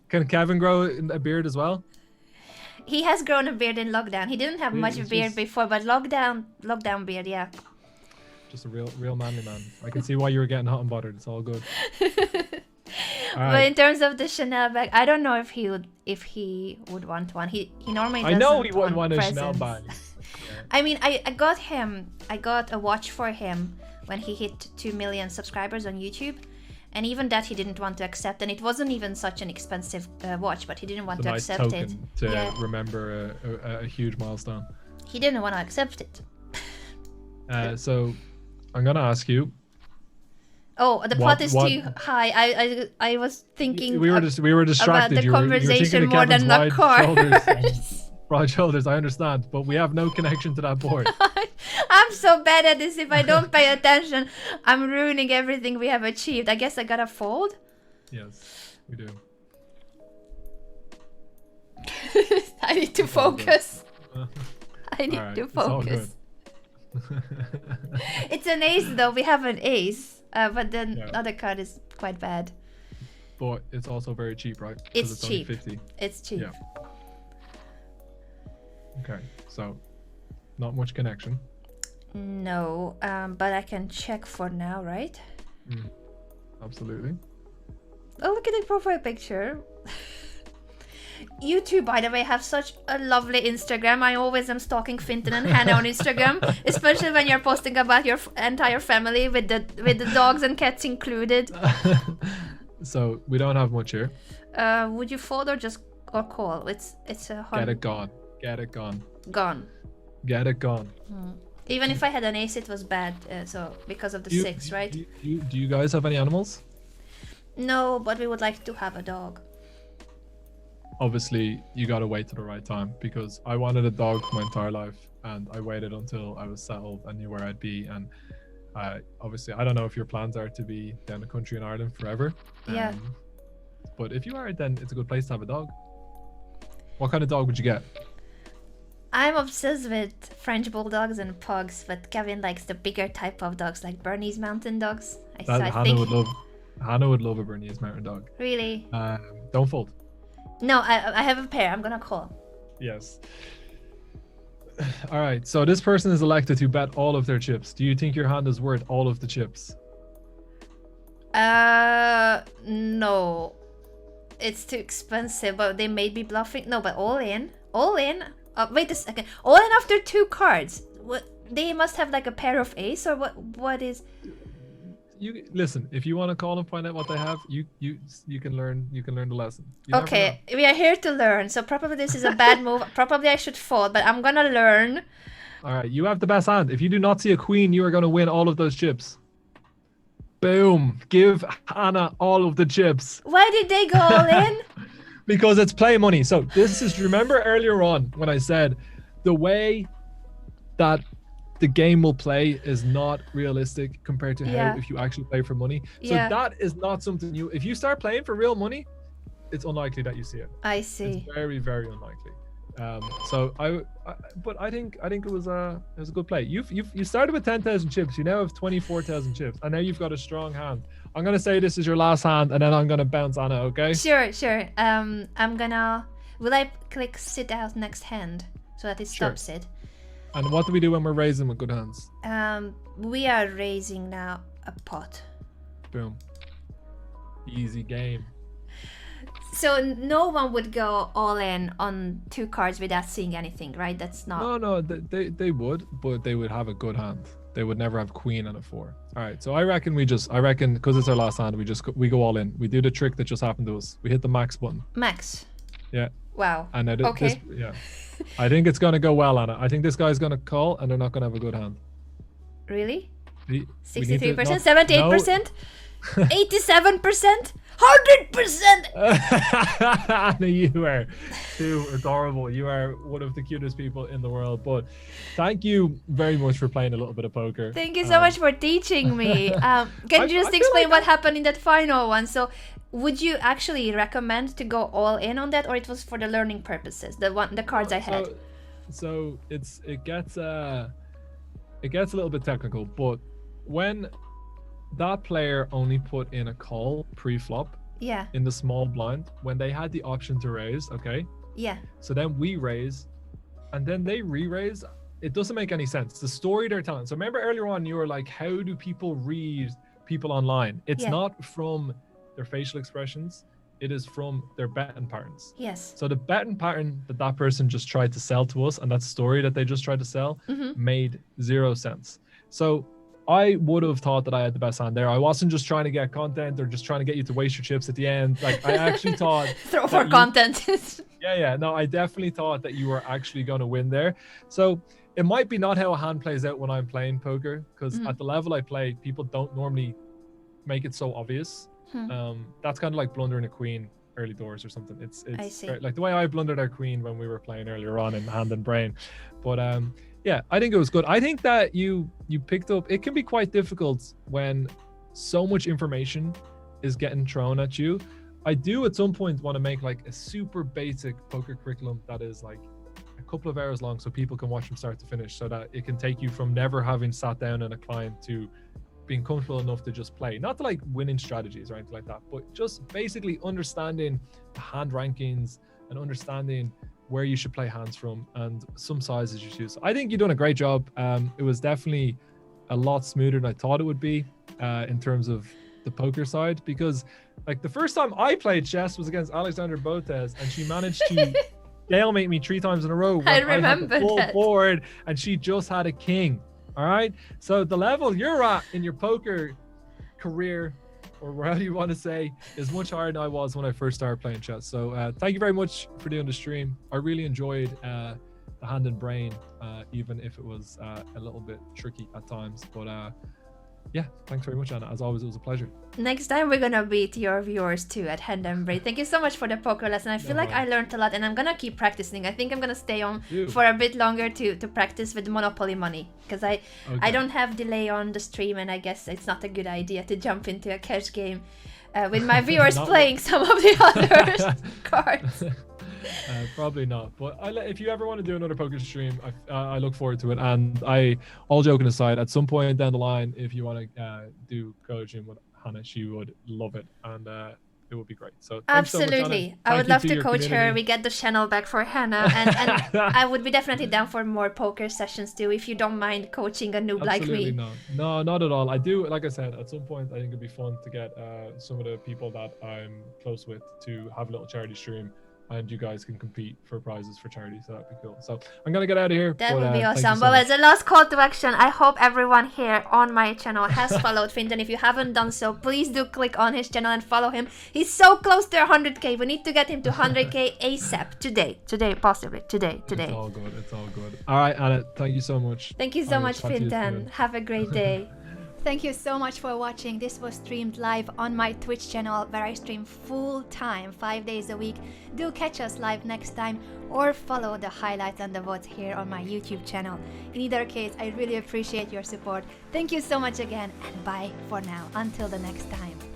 Can Kevin grow a beard as well? He has grown a beard in lockdown. He didn't have much beard before, but lockdown beard, yeah. Just a real manly man. I can see why you were getting hot and bothered. It's all good. But in terms of the Chanel bag, I don't know if he would want one. He normally doesn't. I know he wouldn't want a Chanel bag. Yeah. I mean, I got a watch for him when he hit 2 million subscribers on YouTube, and even that he didn't want to accept, and it wasn't even such an expensive watch, but he didn't want to accept it. To remember a huge milestone. He didn't want to accept it. So I'm gonna ask you. Oh, the pot is too high. I was thinking. We were distracted. About the conversation more than the cards. Broad shoulders. I understand, but we have no connection to that board. I'm so bad at this. If I don't pay attention, I'm ruining everything we have achieved. I guess I gotta fold. Yes, we do. I need to focus. I need to focus. It's an ace though. We have an ace, but the other card is quite bad. But it's also very cheap, right? It's cheap. Only 50. It's cheap. Yeah. Okay, so not much connection. No, but I can check for now, right? Absolutely. Oh, look at the profile picture. You two, by the way, have such a lovely Instagram. I always am stalking Fintan and Hannah on Instagram, especially when you're posting about your entire family with the dogs and cats included. So we don't have much here. Would you fold or call? It's a hard... Get it gone. Get it gone. Gone. Get it gone. Even if I had an ace, it was bad. So because of the 6, right? Do you guys have any animals? No, but we would like to have a dog. Obviously, you gotta wait till the right time, because I wanted a dog for my entire life, and I waited until I was settled and knew where I'd be. And obviously, I don't know if your plans are to be down the country in Ireland forever. Yeah. But if you are, then it's a good place to have a dog. What kind of dog would you get? I'm obsessed with French bulldogs and pugs, but Kevin likes the bigger type of dogs, like Bernese Mountain Dogs. Hannah would love a Bernese Mountain Dog. Really? Don't fold. No, I have a pair. I'm gonna call. Yes. All right. So this person is elected to bet all of their chips. Do you think your hand is worth all of the chips? No. It's too expensive, but they may be bluffing. No, but all in. All in. Wait a second. All in after 2 cards. What? They must have like a pair of ace, or what is... You listen. If you want to call and find out what they have, you can learn. You can learn the lesson. Okay, we are here to learn. So probably this is a bad move. Probably I should fold, but I'm gonna learn. All right, you have the best hand. If you do not see a queen, you are gonna win all of those chips. Boom! Give Hannah all of the chips. Why did they go all in? Because it's play money. So this is, remember earlier on when I said the way that the game will play is not realistic compared to how if you actually play for money. So that is not something if you start playing for real money, it's unlikely that you see it. I see. It's very, very unlikely. So but I think it was a good play. You started with 10,000 chips. You now have 24,000 chips, and now you've got a strong hand. I'm gonna say this is your last hand, and then I'm gonna bounce on it. Okay? Sure. Will I click sit out next hand so that it stops it? And what do we do when we're raising with good hands? We are raising now a pot. Boom. Easy game. So no one would go all in on 2 cards without seeing anything, right? That's not... No, they would, but they would have a good hand. They would never have queen and a 4. All right, so I reckon because it's our last hand, we go all in. We do the trick that just happened to us. We hit the max button. Max. Yeah. Wow. And okay. I think it's gonna go well, Anna. I think this guy's gonna call, and they're not gonna have a good hand. Really? 63%, 78%, 87%, 100%. Anna, you are too adorable. You are one of the cutest people in the world. But thank you very much for playing a little bit of poker. Thank you so much for teaching me. Can you just explain what happened in that final one? So, would you actually recommend to go all in on that, or it was for the learning purposes? The cards I had. So it gets a little bit technical, but when that player only put in a call pre-flop in the small blind when they had the option to raise, okay? Yeah. So then we raise, and then they re-raise. It doesn't make any sense. The story they're telling. So remember earlier on, you were like, how do people read people online? It's not from their facial expressions. It is from their betting patterns. Yes. So the betting pattern that person just tried to sell to us, and that story that they just tried to sell, made 0 sense. So I would have thought that I had the best hand there. I wasn't just trying to get content or just trying to get you to waste your chips at the end. Like, I actually thought throw for content. No, I definitely thought that you were actually going to win there. So it might be not how a hand plays out when I'm playing poker, because at the level I play, people don't normally make it so obvious. That's kind of like blundering a queen early doors or something. It's like the way I blundered our queen when we were playing earlier on in Hand and Brain. But yeah, I think it was good. I think that you picked up, it can be quite difficult when so much information is getting thrown at you. I do at some point want to make like a super basic poker curriculum that is like a couple of hours long, so people can watch from start to finish, so that it can take you from never having sat down in a client to being comfortable enough to just play, not to like winning strategies or anything like that, but just basically understanding the hand rankings and understanding where you should play hands from and some sizes you choose. I think you've done a great job. It was definitely a lot smoother than I thought it would be in terms of the poker side, because like the first time I played chess was against Alexander Botes, and she managed to stalemate me 3 times in a row when I remember had the full that. board and she just had a king. All right, so the level you're at in your poker career, or whatever you want to say, is much higher than I was when I first started playing chess. So thank you very much for doing the stream. I really enjoyed the hand and brain, even if it was a little bit tricky at times. But yeah, thanks very much, Anna. As always, it was a pleasure. Next time we're gonna beat your viewers too at Hand and Brain. Thank you so much for the poker lesson. I feel like I learned a lot, and I'm gonna keep practicing. I think I'm gonna stay on for a bit longer to practice with Monopoly Money, because I don't have delay on the stream, and I guess it's not a good idea to jump into a cash game with my viewers playing some of the other cards. Probably not, but if you ever want to do another poker stream, I look forward to it. And all joking aside, at some point down the line, if you want to do coaching with Hannah, she would love it, and it would be great. So absolutely, I would love to coach her. We get the channel back for Hannah, and I would be definitely down for more poker sessions too, if you don't mind coaching a noob like me. No, not at all. I do, like I said, at some point I think it'd be fun to get some of the people that I'm close with to have a little charity stream, and you guys can compete for prizes for charity, so that'd be cool. So I'm gonna get out of here. That would be awesome. Well, as a last call to action, I hope everyone here on my channel has followed Fintan. If you haven't done so, please do click on his channel and follow him. He's so close to 100k. We need to get him to 100k ASAP. Today, possibly. Today. It's all good. All right, Anna, thank you so much. Thank you so much, Fintan. Have a great day. Thank you so much for watching. This was streamed live on my Twitch channel, where I stream full time, 5 days a week. Do catch us live next time, or follow the highlights and the votes here on my YouTube channel. In either case, I really appreciate your support. Thank you so much again, and bye for now. Until the next time.